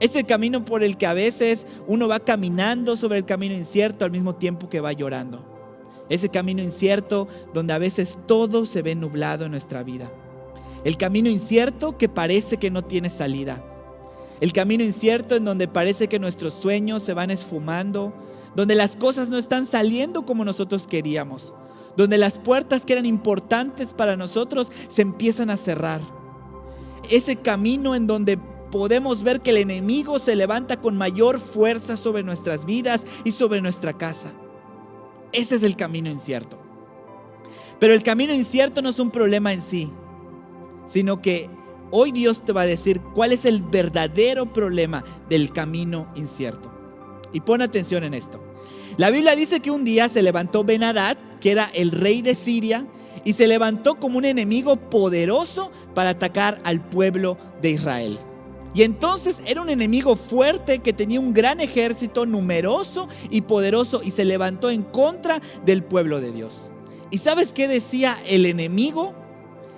ese camino por el que a veces uno va caminando sobre el camino incierto al mismo tiempo que va llorando, ese camino incierto donde a veces todo se ve nublado en nuestra vida, el camino incierto que parece que no tiene salida. El camino incierto en donde parece que nuestros sueños se van esfumando, donde las cosas no están saliendo como nosotros queríamos, donde las puertas que eran importantes para nosotros se empiezan a cerrar. Ese camino en donde podemos ver que el enemigo se levanta con mayor fuerza sobre nuestras vidas y sobre nuestra casa. Ese es el camino incierto. Pero el camino incierto no es un problema en sí, sino que hoy Dios te va a decir cuál es el verdadero problema del camino incierto. Y pon atención en esto. La Biblia dice que un día se levantó Ben-Hadad, que era el rey de Siria, y se levantó como un enemigo poderoso para atacar al pueblo de Israel. Y entonces era un enemigo fuerte que tenía un gran ejército numeroso y poderoso y se levantó en contra del pueblo de Dios. ¿Y sabes qué decía el enemigo?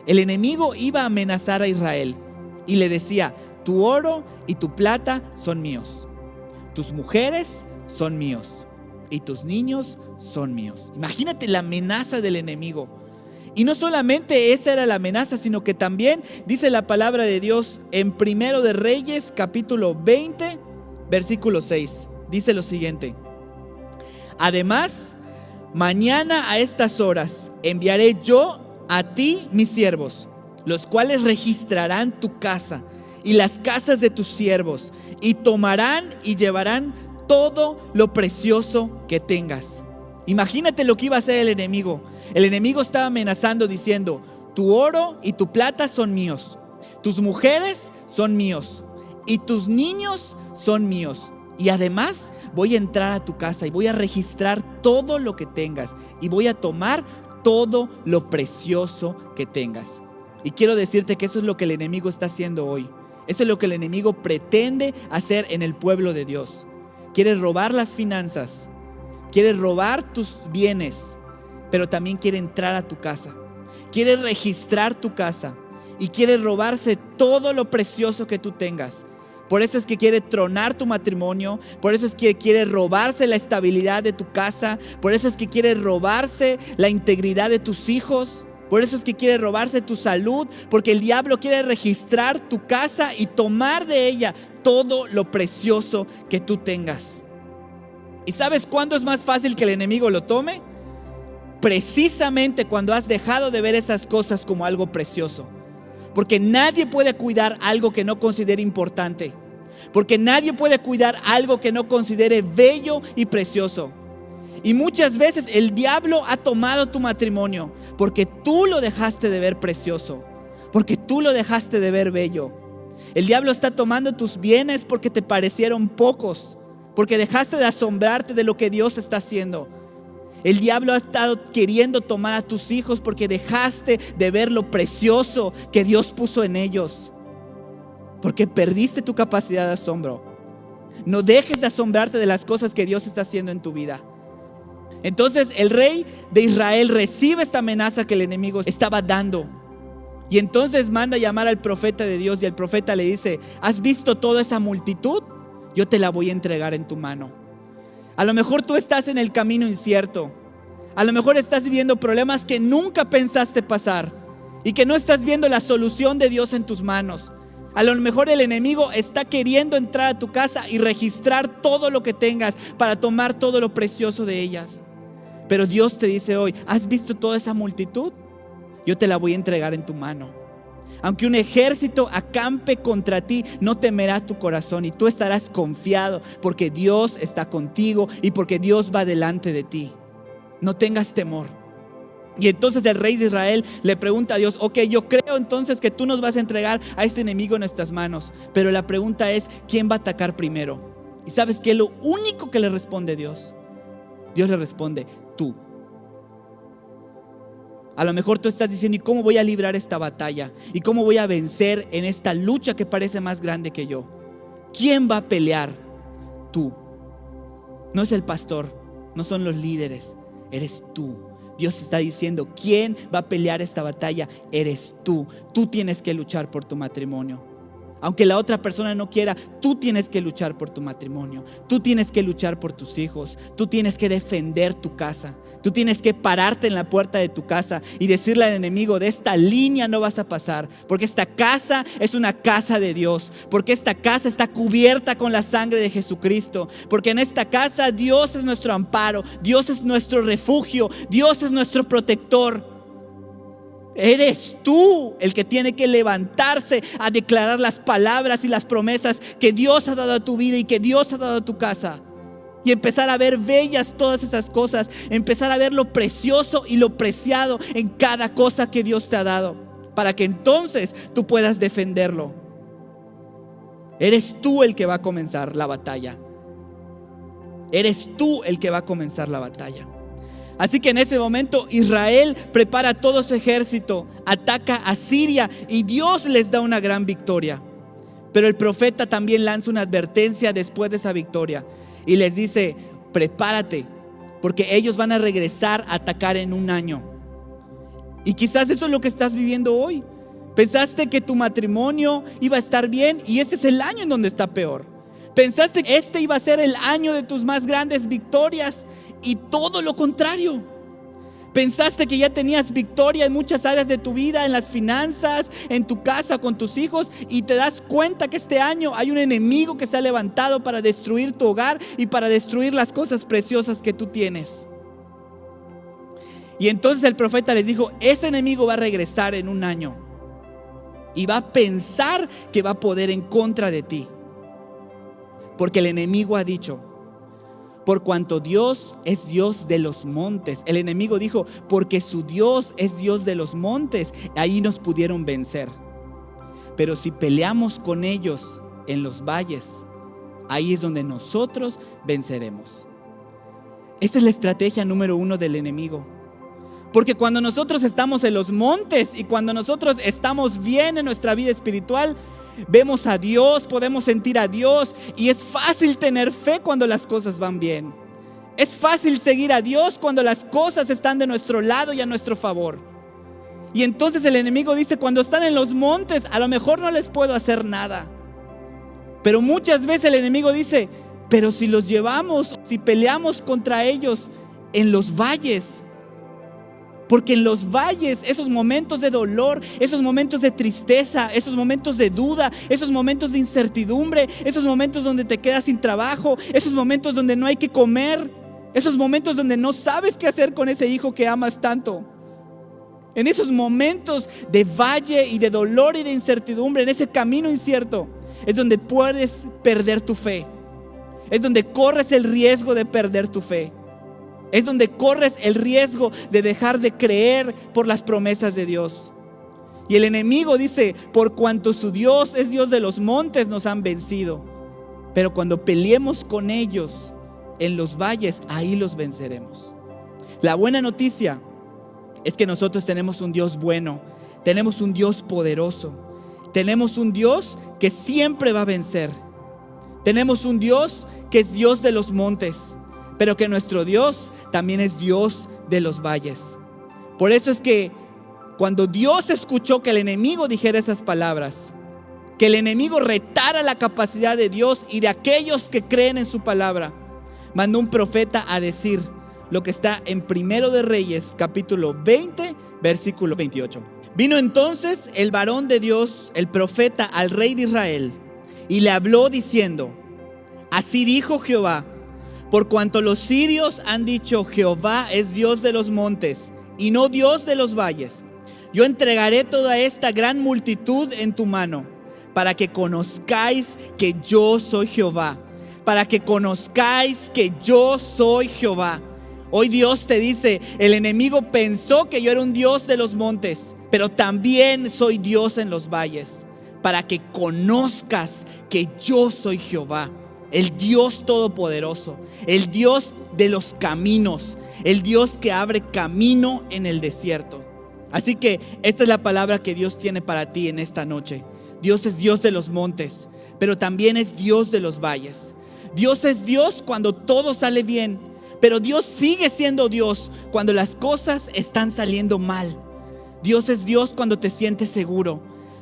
El enemigo iba a amenazar a Israel y le decía: tu oro y tu plata son míos, tus mujeres son míos y tus niños son míos. Imagínate la amenaza del enemigo. Y no solamente esa era la amenaza, sino que también dice la palabra de Dios en Primero de Reyes, capítulo 20, versículo 6. Dice lo siguiente: además, mañana a estas horas enviaré yo a ti mis siervos, los cuales registrarán tu casa y las casas de tus siervos, y tomarán y llevarán todo lo precioso que tengas. Imagínate lo que iba a hacer el enemigo. El enemigo estaba amenazando diciendo: tu oro y tu plata son míos, tus mujeres son míos y tus niños son míos. Y además voy a entrar a tu casa y voy a registrar todo lo que tengas y voy a tomar todo lo precioso que tengas. Y quiero decirte que eso es lo que el enemigo está haciendo hoy. Eso es lo que el enemigo pretende hacer en el pueblo de Dios. Quiere robar las finanzas, quiere robar tus bienes, pero también quiere entrar a tu casa, quiere registrar tu casa y quiere robarse todo lo precioso que tú tengas. Por eso es que quiere tronar tu matrimonio, por eso es que quiere robarse la estabilidad de tu casa, por eso es que quiere robarse la integridad de tus hijos, por eso es que quiere robarse tu salud, porque el diablo quiere registrar tu casa y tomar de ella todo lo precioso que tú tengas. ¿Y sabes cuándo es más fácil que el enemigo lo tome? Precisamente cuando has dejado de ver esas cosas como algo precioso. Porque nadie puede cuidar algo que no considere importante. Porque nadie puede cuidar algo que no considere bello y precioso. Y muchas veces el diablo ha tomado tu matrimonio porque tú lo dejaste de ver precioso, porque tú lo dejaste de ver bello. El diablo está tomando tus bienes porque te parecieron pocos, porque dejaste de asombrarte de lo que Dios está haciendo. El diablo ha estado queriendo tomar a tus hijos porque dejaste de ver lo precioso que Dios puso en ellos, porque perdiste tu capacidad de asombro. No dejes de asombrarte de las cosas que Dios está haciendo en tu vida. Entonces el rey de Israel recibe esta amenaza que el enemigo estaba dando. Y entonces manda a llamar al profeta de Dios y el profeta le dice: ¿has visto toda esa multitud? Yo te la voy a entregar en tu mano. A lo mejor tú estás en el camino incierto. A lo mejor estás viviendo problemas que nunca pensaste pasar y que no estás viendo la solución de Dios en tus manos. A lo mejor el enemigo está queriendo entrar a tu casa y registrar todo lo que tengas para tomar todo lo precioso de ellas. Pero Dios te dice hoy: ¿has visto toda esa multitud? Yo te la voy a entregar en tu mano. Aunque un ejército acampe contra ti, no temerá tu corazón y tú estarás confiado porque Dios está contigo y porque Dios va delante de ti. No tengas temor. Y entonces el rey de Israel le pregunta a Dios: ok, yo creo entonces que tú nos vas a entregar a este enemigo en nuestras manos. Pero la pregunta es: ¿quién va a atacar primero? ¿Y sabes qué es lo único que le responde Dios? Dios le responde: tú. A lo mejor tú estás diciendo: ¿y cómo voy a librar esta batalla? ¿Y cómo voy a vencer en esta lucha que parece más grande que yo? ¿Quién va a pelear? Tú. No es el pastor, no son los líderes, eres tú. Dios está diciendo: ¿quién va a pelear esta batalla? Eres tú. Tú tienes que luchar por tu matrimonio. Aunque la otra persona no quiera, tú tienes que luchar por tu matrimonio. Tú tienes que luchar por tus hijos. Tú tienes que defender tu casa. Tú tienes que pararte en la puerta de tu casa y decirle al enemigo: de esta línea no vas a pasar, porque esta casa es una casa de Dios, porque esta casa está cubierta con la sangre de Jesucristo, porque en esta casa Dios es nuestro amparo, Dios es nuestro refugio, Dios es nuestro protector. Eres tú el que tiene que levantarse a declarar las palabras y las promesas que Dios ha dado a tu vida y que Dios ha dado a tu casa. Y empezar a ver bellas todas esas cosas, empezar a ver lo precioso y lo preciado en cada cosa que Dios te ha dado, para que entonces tú puedas defenderlo. Eres tú el que va a comenzar la batalla. Eres tú el que va a comenzar la batalla. Así que en ese momento Israel prepara todo su ejército, ataca a Siria y Dios les da una gran victoria. Pero el profeta también lanza una advertencia después de esa victoria y les dice: prepárate, porque ellos van a regresar a atacar en un año. Y quizás eso es lo que estás viviendo hoy. Pensaste que tu matrimonio iba a estar bien y este es el año en donde está peor. Pensaste que este iba a ser el año de tus más grandes victorias y todo lo contrario. Pensaste que ya tenías victoria en muchas áreas de tu vida, en las finanzas, en tu casa, con tus hijos, y te das cuenta que este año hay un enemigo que se ha levantado para destruir tu hogar y para destruir las cosas preciosas que tú tienes. Y entonces el profeta les dijo: ese enemigo va a regresar en un año y va a pensar que va a poder en contra de ti, porque el enemigo ha dicho: por cuanto Dios es Dios de los montes. El enemigo dijo: porque su Dios es Dios de los montes, ahí nos pudieron vencer. Pero si peleamos con ellos en los valles, ahí es donde nosotros venceremos. Esta es la estrategia número 1 del enemigo. Porque cuando nosotros estamos en los montes y cuando nosotros estamos bien en nuestra vida espiritual, vemos a Dios, podemos sentir a Dios y es fácil tener fe cuando las cosas van bien. Es fácil seguir a Dios cuando las cosas están de nuestro lado y a nuestro favor. Y entonces el enemigo dice: cuando están en los montes, a lo mejor no les puedo hacer nada. Pero muchas veces el enemigo dice: pero si los llevamos, si peleamos contra ellos en los valles. Porque en los valles, esos momentos de dolor, esos momentos de tristeza, esos momentos de duda, esos momentos de incertidumbre, esos momentos donde te quedas sin trabajo, esos momentos donde no hay que comer, esos momentos donde no sabes qué hacer con ese hijo que amas tanto. En esos momentos de valle y de dolor y de incertidumbre, en ese camino incierto, es donde puedes perder tu fe. Es donde corres el riesgo de perder tu fe. Es donde corres el riesgo de dejar de creer por las promesas de Dios. Y el enemigo dice: por cuanto su Dios es Dios de los montes, nos han vencido. Pero cuando peleemos con ellos en los valles, ahí los venceremos. La buena noticia es que nosotros tenemos un Dios bueno, tenemos un Dios poderoso, tenemos un Dios que siempre va a vencer. Tenemos un Dios que es Dios de los montes, pero que nuestro Dios también es Dios de los valles. Por eso es que cuando Dios escuchó que el enemigo dijera esas palabras, que el enemigo retara la capacidad de Dios y de aquellos que creen en su palabra, mandó un profeta a decir lo que está en 1 de Reyes, capítulo 20, versículo 28. Vino entonces el varón de Dios, el profeta, al rey de Israel, y le habló diciendo: así dijo Jehová, por cuanto los sirios han dicho: Jehová es Dios de los montes y no Dios de los valles, yo entregaré toda esta gran multitud en tu mano, para que conozcáis que yo soy Jehová, para que conozcáis que yo soy Jehová. Hoy Dios te dice: el enemigo pensó que yo era un Dios de los montes, pero también soy Dios en los valles, para que conozcas que yo soy Jehová, el Dios todopoderoso, el Dios de los caminos, el Dios que abre camino en el desierto. Así que esta es la palabra que Dios tiene para ti en esta noche. Dios es Dios de los montes, pero también es Dios de los valles. Dios es Dios cuando todo sale bien, pero Dios sigue siendo Dios cuando las cosas están saliendo mal. Dios es Dios cuando te sientes seguro,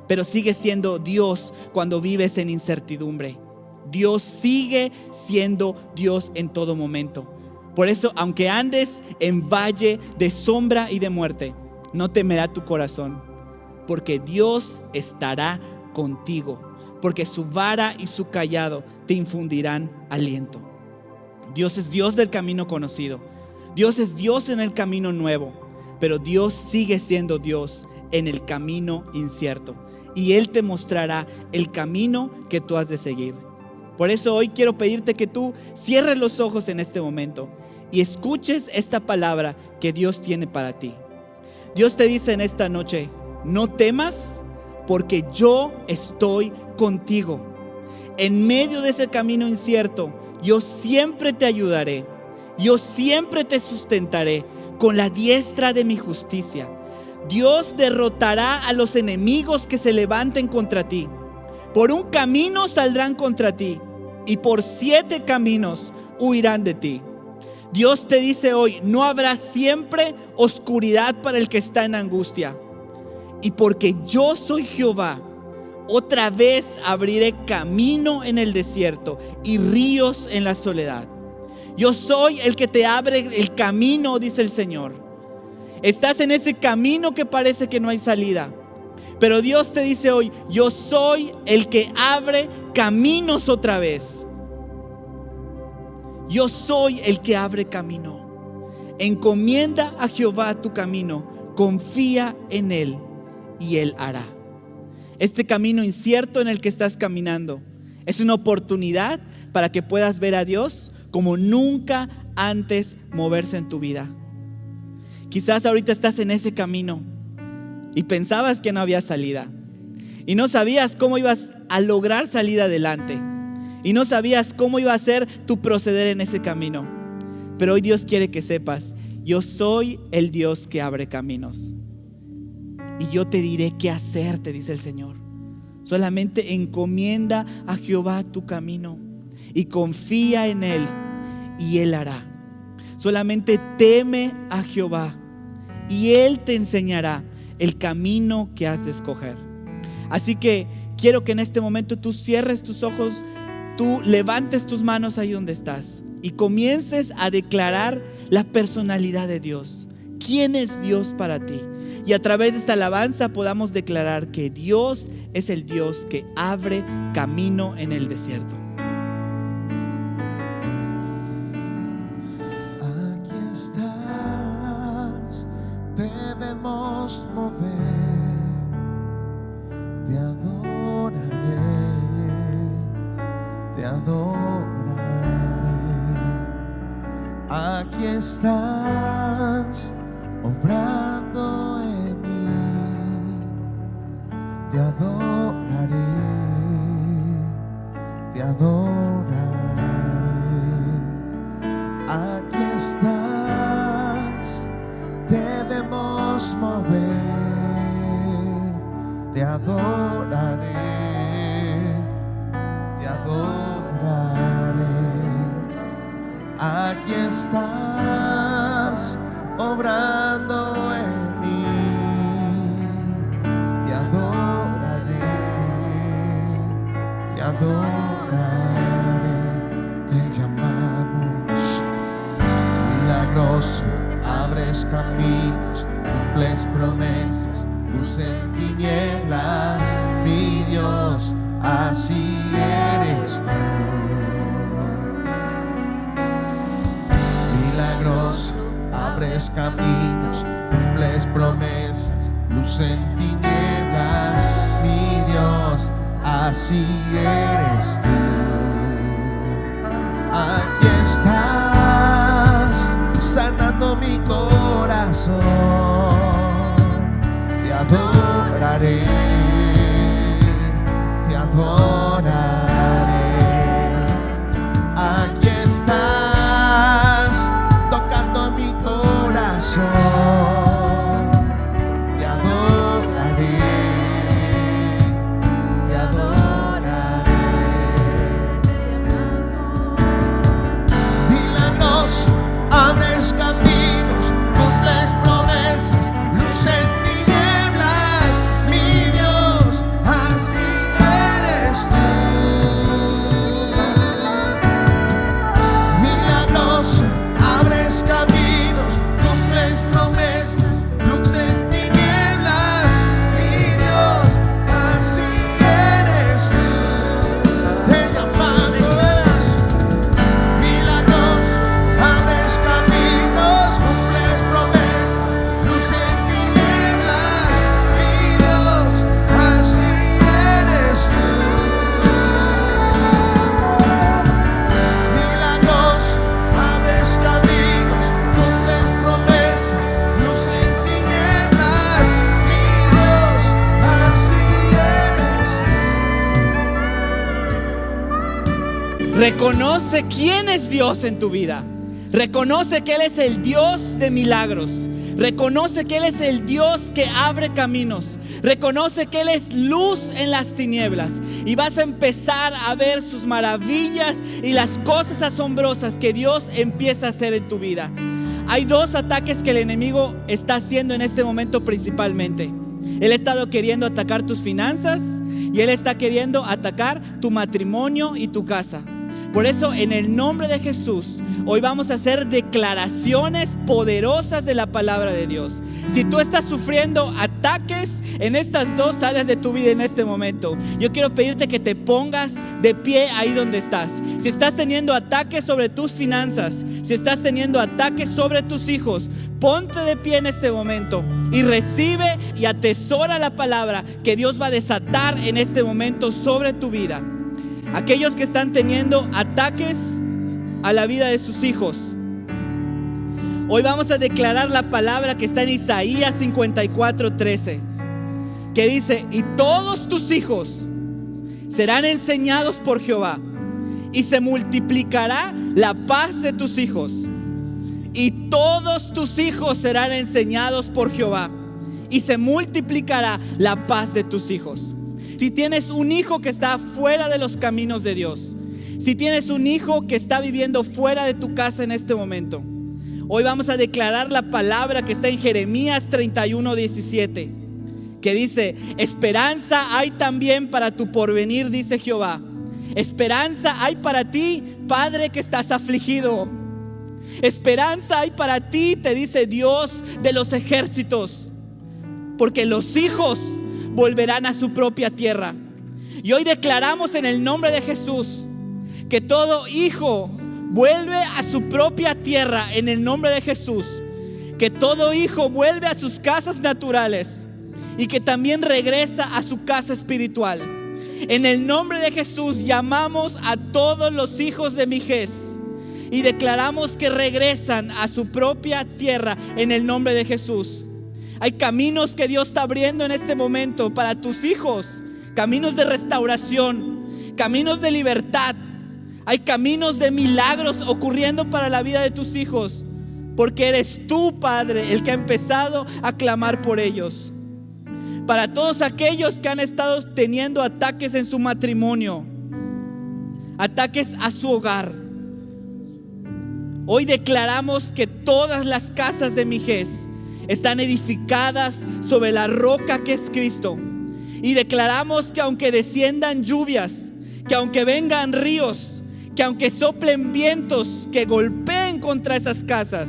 pero sigue siendo Dios cuando vives en incertidumbre. Dios sigue siendo Dios en todo momento. Por eso, aunque andes en valle de sombra y de muerte, no temerá tu corazón, porque Dios estará contigo, porque su vara y su cayado te infundirán aliento. Dios es Dios del camino conocido. Dios es Dios en el camino nuevo, pero Dios sigue siendo Dios en el camino incierto. Y Él te mostrará el camino que tú has de seguir. Por eso hoy quiero pedirte que tú cierres los ojos en este momento y escuches esta palabra que Dios tiene para ti. Dios te dice en esta noche: no temas, porque yo estoy contigo. En medio de ese camino incierto, yo siempre te ayudaré. Yo siempre te sustentaré con la diestra de mi justicia. Dios derrotará a los enemigos que se levanten contra ti. Por un camino saldrán contra ti, y por 7 caminos huirán de ti. Dios te dice hoy: no habrá siempre oscuridad para el que está en angustia. Y porque yo soy Jehová, otra vez abriré camino en el desierto y ríos en la soledad. Yo soy el que te abre el camino, dice el Señor. Estás en ese camino que parece que no hay salida, pero Dios te dice hoy: yo soy el que abre caminos otra vez. Yo soy el que abre camino. Encomienda a Jehová tu camino, confía en Él y Él hará. Este camino incierto en el que estás caminando es una oportunidad para que puedas ver a Dios como nunca antes moverse en tu vida. Quizás ahorita estás en ese camino y pensabas que no había salida, y no sabías cómo ibas a lograr salir adelante, y no sabías cómo iba a ser tu proceder en ese camino. Pero hoy Dios quiere que sepas: yo soy el Dios que abre caminos, y yo te diré qué hacer, te dice el Señor. Solamente encomienda a Jehová tu camino y confía en Él y Él hará. Solamente teme a Jehová y Él te enseñará el camino que has de escoger. Así que quiero que en este momento tú cierres tus ojos, tú levantes tus manos ahí donde estás y comiences a declarar la personalidad de Dios. ¿Quién es Dios para ti? Y a través de esta alabanza podamos declarar que Dios es el Dios que abre camino en el desierto. Aquí estás, debemos mover, te adoraré, te adoraré. Aquí estás, obrando en mí, te adoraré, te adoraré. Aquí estás, debemos mover, te adoraré, te adoraré. Aquí estás, obrando en mí, te adoraré, te adoraré. Te llamamos milagroso, abres caminos, cumples promesas, luz en tinieblas, mi Dios, así eres tú. Milagroso, abres caminos, cumples promesas, luz en tinieblas, mi Dios, así eres tú. Aquí estás, sanando mi corazón, te adoraré, te adoraré. Aquí estás, tocando mi corazón, te adoraré, te adoraré. Milagroso, abres caminos, cumples promesas, luz en tinieblas, mi Reconoce quién es Dios en tu vida. Reconoce que Él es el Dios de milagros. Reconoce que Él es el Dios que abre caminos. Reconoce que Él es luz en las tinieblas. Y vas a empezar a ver sus maravillas y las cosas asombrosas que Dios empieza a hacer en tu vida. Hay dos ataques que el enemigo está haciendo en este momento principalmente. Él ha estado queriendo atacar tus finanzas y Él está queriendo atacar tu matrimonio y tu casa. Por eso, en el nombre de Jesús, hoy vamos a hacer declaraciones poderosas de la palabra de Dios. Si tú estás sufriendo ataques en estas dos áreas de tu vida en este momento, yo quiero pedirte que te pongas de pie ahí donde estás. Si estás teniendo ataques sobre tus finanzas, si estás teniendo ataques sobre tus hijos, ponte de pie en este momento y recibe y atesora la palabra que Dios va a desatar en este momento sobre tu vida. Aquellos que están teniendo ataques a la vida de sus hijos, hoy vamos a declarar la palabra que está en Isaías 54:13, que dice: y todos tus hijos serán enseñados por Jehová, y se multiplicará la paz de tus hijos. Y todos tus hijos serán enseñados por Jehová, y se multiplicará la paz de tus hijos. Si tienes un hijo que está fuera de los caminos de Dios, si tienes un hijo que está viviendo fuera de tu casa en este momento, hoy vamos a declarar la palabra que está en Jeremías 31:17, que dice: esperanza hay también para tu porvenir, dice Jehová. Esperanza hay para ti, padre que estás afligido. Esperanza hay para ti, te dice Dios de los ejércitos, porque los hijos volverán a su propia tierra. Y hoy declaramos en el nombre de Jesús que todo hijo vuelve a su propia tierra en el nombre de Jesús. Que todo hijo vuelve a sus casas naturales y que también regresa a su casa espiritual. En el nombre de Jesús llamamos a todos los hijos de Mijés y declaramos que regresan a su propia tierra en el nombre de Jesús. Hay caminos que Dios está abriendo en este momento para tus hijos. Caminos de restauración, caminos de libertad. Hay caminos de milagros ocurriendo para la vida de tus hijos, porque eres tú, Padre, el que ha empezado a clamar por ellos. Para todos aquellos que han estado teniendo ataques en su matrimonio, ataques a su hogar, hoy declaramos que todas las casas de Mijés están edificadas sobre la roca que es Cristo. Y declaramos que aunque desciendan lluvias, que aunque vengan ríos, que aunque soplen vientos que golpeen contra esas casas,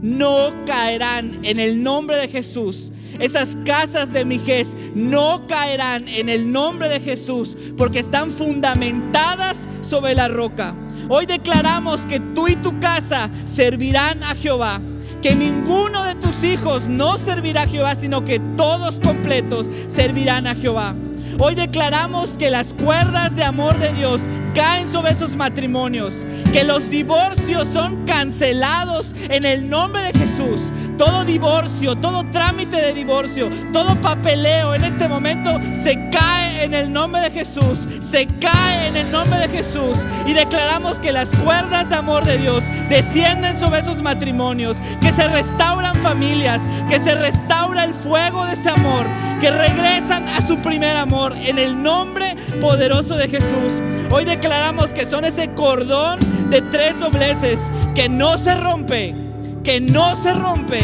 no caerán en el nombre de Jesús. Esas casas de Mijés no caerán en el nombre de Jesús, porque están fundamentadas sobre la roca. Hoy declaramos que tú y tu casa servirán a Jehová. Que ninguno de tus hijos no servirá a Jehová, sino que todos completos servirán a Jehová. Hoy declaramos que las cuerdas de amor de Dios caen sobre esos matrimonios, que los divorcios son cancelados en el nombre de Jesús. Todo divorcio, todo trámite de divorcio, todo papeleo en este momento se cae en el nombre de Jesús. Se cae en el nombre de Jesús. Y declaramos que las cuerdas de amor de Dios descienden sobre esos matrimonios, que se restauran familias, que se restaura el fuego de ese amor, que regresan a su primer amor en el nombre poderoso de Jesús. Hoy declaramos que son ese cordón de 3 dobleces que no se rompe, que no se rompe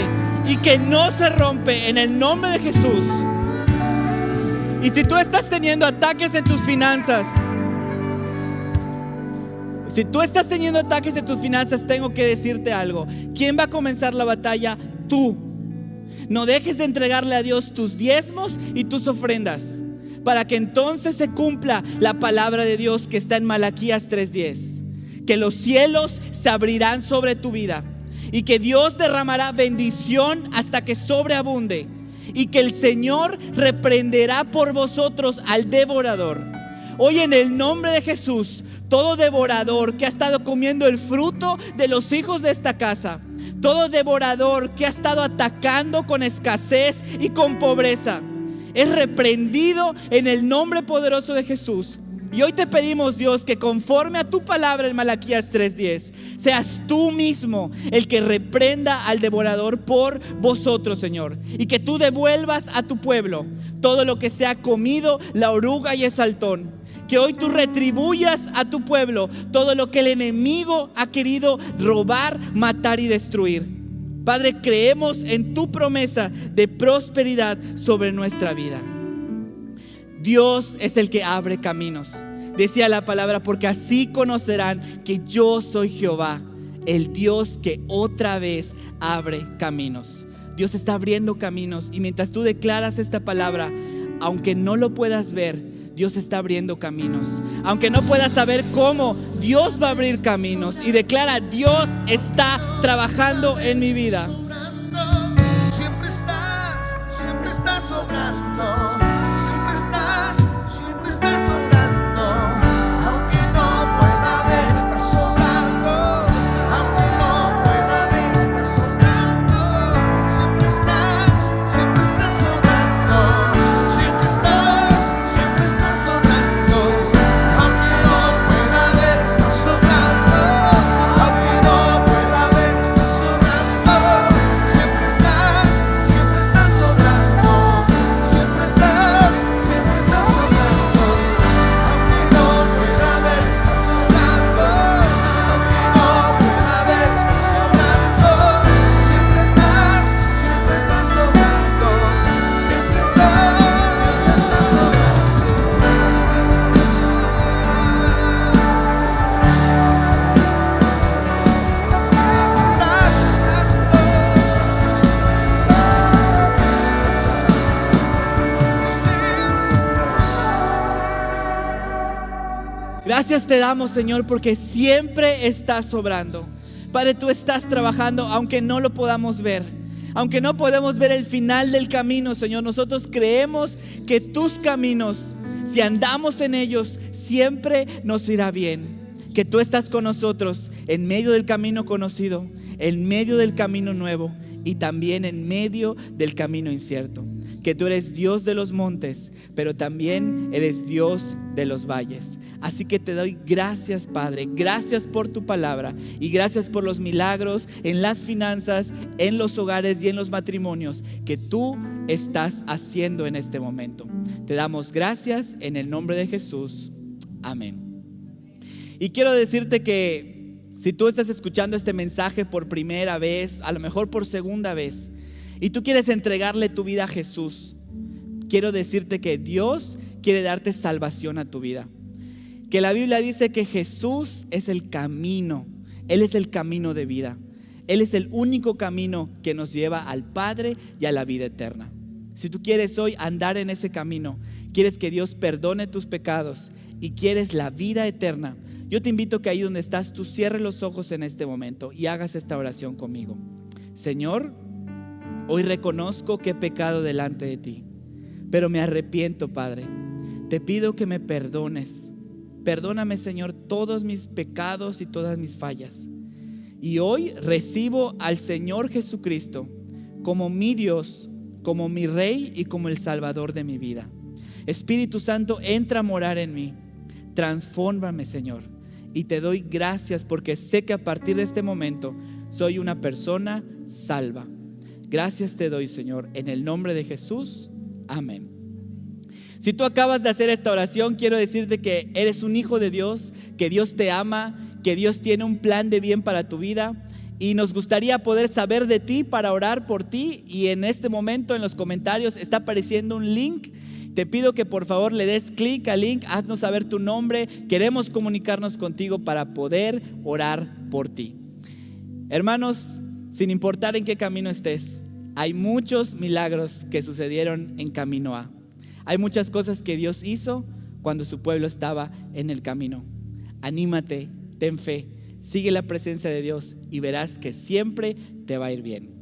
y que no se rompe en el nombre de Jesús. Y si tú estás teniendo ataques en tus finanzas, tengo que decirte algo. ¿Quién va a comenzar la batalla? Tú. No dejes de entregarle a Dios tus diezmos y tus ofrendas, para que entonces se cumpla la palabra de Dios que está en Malaquías 3:10, que los cielos se abrirán sobre tu vida y que Dios derramará bendición hasta que sobreabunde, y que el Señor reprenderá por vosotros al devorador. Hoy en el nombre de Jesús, todo devorador que ha estado comiendo el fruto de los hijos de esta casa, todo devorador que ha estado atacando con escasez y con pobreza, es reprendido en el nombre poderoso de Jesús. Y hoy te pedimos, Dios, que conforme a tu palabra en Malaquías 3:10, seas tú mismo el que reprenda al devorador por vosotros, Señor. Y que tú devuelvas a tu pueblo todo lo que se ha comido la oruga y el saltón. Que hoy tú retribuyas a tu pueblo todo lo que el enemigo ha querido robar, matar y destruir. Padre, creemos en tu promesa de prosperidad sobre nuestra vida. Dios es el que abre caminos. Decía la palabra, porque así conocerán que yo soy Jehová, el Dios que otra vez abre caminos. Dios está abriendo caminos, y mientras tú declaras esta palabra, aunque no lo puedas ver, Dios está abriendo caminos. Aunque no puedas saber cómo, Dios va a abrir caminos. Y declara, Dios está trabajando en mi vida. Siempre estás sobrando. Siempre estás sobrando. Aunque no pueda ver, estás sobrando. Aunque no pueda ver, estás sobrando. Siempre estás sobrando. Siempre estás sobrando. Aunque no pueda ver, estás sobrando. Aunque no pueda ver, estás sobrando. Siempre estás sobrando. Siempre estás sobrando. Aunque no pueda ver, estás sobrando. Aunque no pueda ver, estás sobrando. Siempre estás sobrando. Siempre estás Gracias te damos, Señor, porque siempre estás sobrando. Padre, tú estás trabajando aunque no lo podamos ver. Aunque no podemos ver el final del camino, Señor, nosotros creemos que tus caminos, si andamos en ellos, siempre nos irá bien. Que tú estás con nosotros en medio del camino conocido, en medio del camino nuevo y también en medio del camino incierto. Que tú eres Dios de los montes, pero también eres Dios de los valles. Así que te doy gracias, Padre. Gracias por tu palabra y gracias por los milagros en las finanzas, en los hogares y en los matrimonios que tú estás haciendo en este momento. Te damos gracias en el nombre de Jesús. Amén. Y quiero decirte que si tú estás escuchando este mensaje por primera vez, a lo mejor por segunda vez, y tú quieres entregarle tu vida a Jesús, quiero decirte que Dios quiere darte salvación a tu vida. Que la Biblia dice que Jesús es el camino. Él es el camino de vida. Él es el único camino que nos lleva al Padre y a la vida eterna. Si tú quieres hoy andar en ese camino, quieres que Dios perdone tus pecados y quieres la vida eterna, yo te invito que ahí donde estás, tú cierres los ojos en este momento y hagas esta oración conmigo. Señor, hoy reconozco que he pecado delante de ti, pero me arrepiento, Padre. Te pido que me perdones. Perdóname, Señor, todos mis pecados y todas mis fallas. Y hoy recibo al Señor Jesucristo como mi Dios, como mi Rey y como el Salvador de mi vida. Espíritu Santo, entra a morar en mí. Transfórmame, Señor. Y te doy gracias porque sé que a partir de este momento soy una persona salva. Gracias te doy, Señor, en el nombre de Jesús. Amén. Si tú acabas de hacer esta oración, quiero decirte que eres un hijo de Dios, que Dios te ama, que Dios tiene un plan de bien para tu vida. Y nos gustaría poder saber de ti para orar por ti. Y en este momento en los comentarios está apareciendo un link. Te pido que por favor le des clic al link, haznos saber tu nombre. Queremos comunicarnos contigo para poder orar por ti. Hermanos, sin importar en qué camino estés, hay muchos milagros que sucedieron en camino A. Hay muchas cosas que Dios hizo cuando su pueblo estaba en el camino. Anímate, ten fe, sigue la presencia de Dios y verás que siempre te va a ir bien.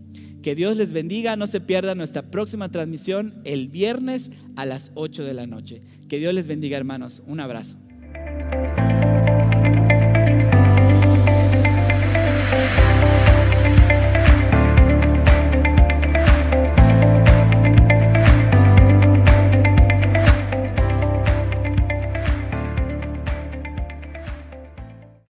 Que Dios les bendiga, no se pierda nuestra próxima transmisión el viernes a las 8 de la noche. Que Dios les bendiga, hermanos. Un abrazo.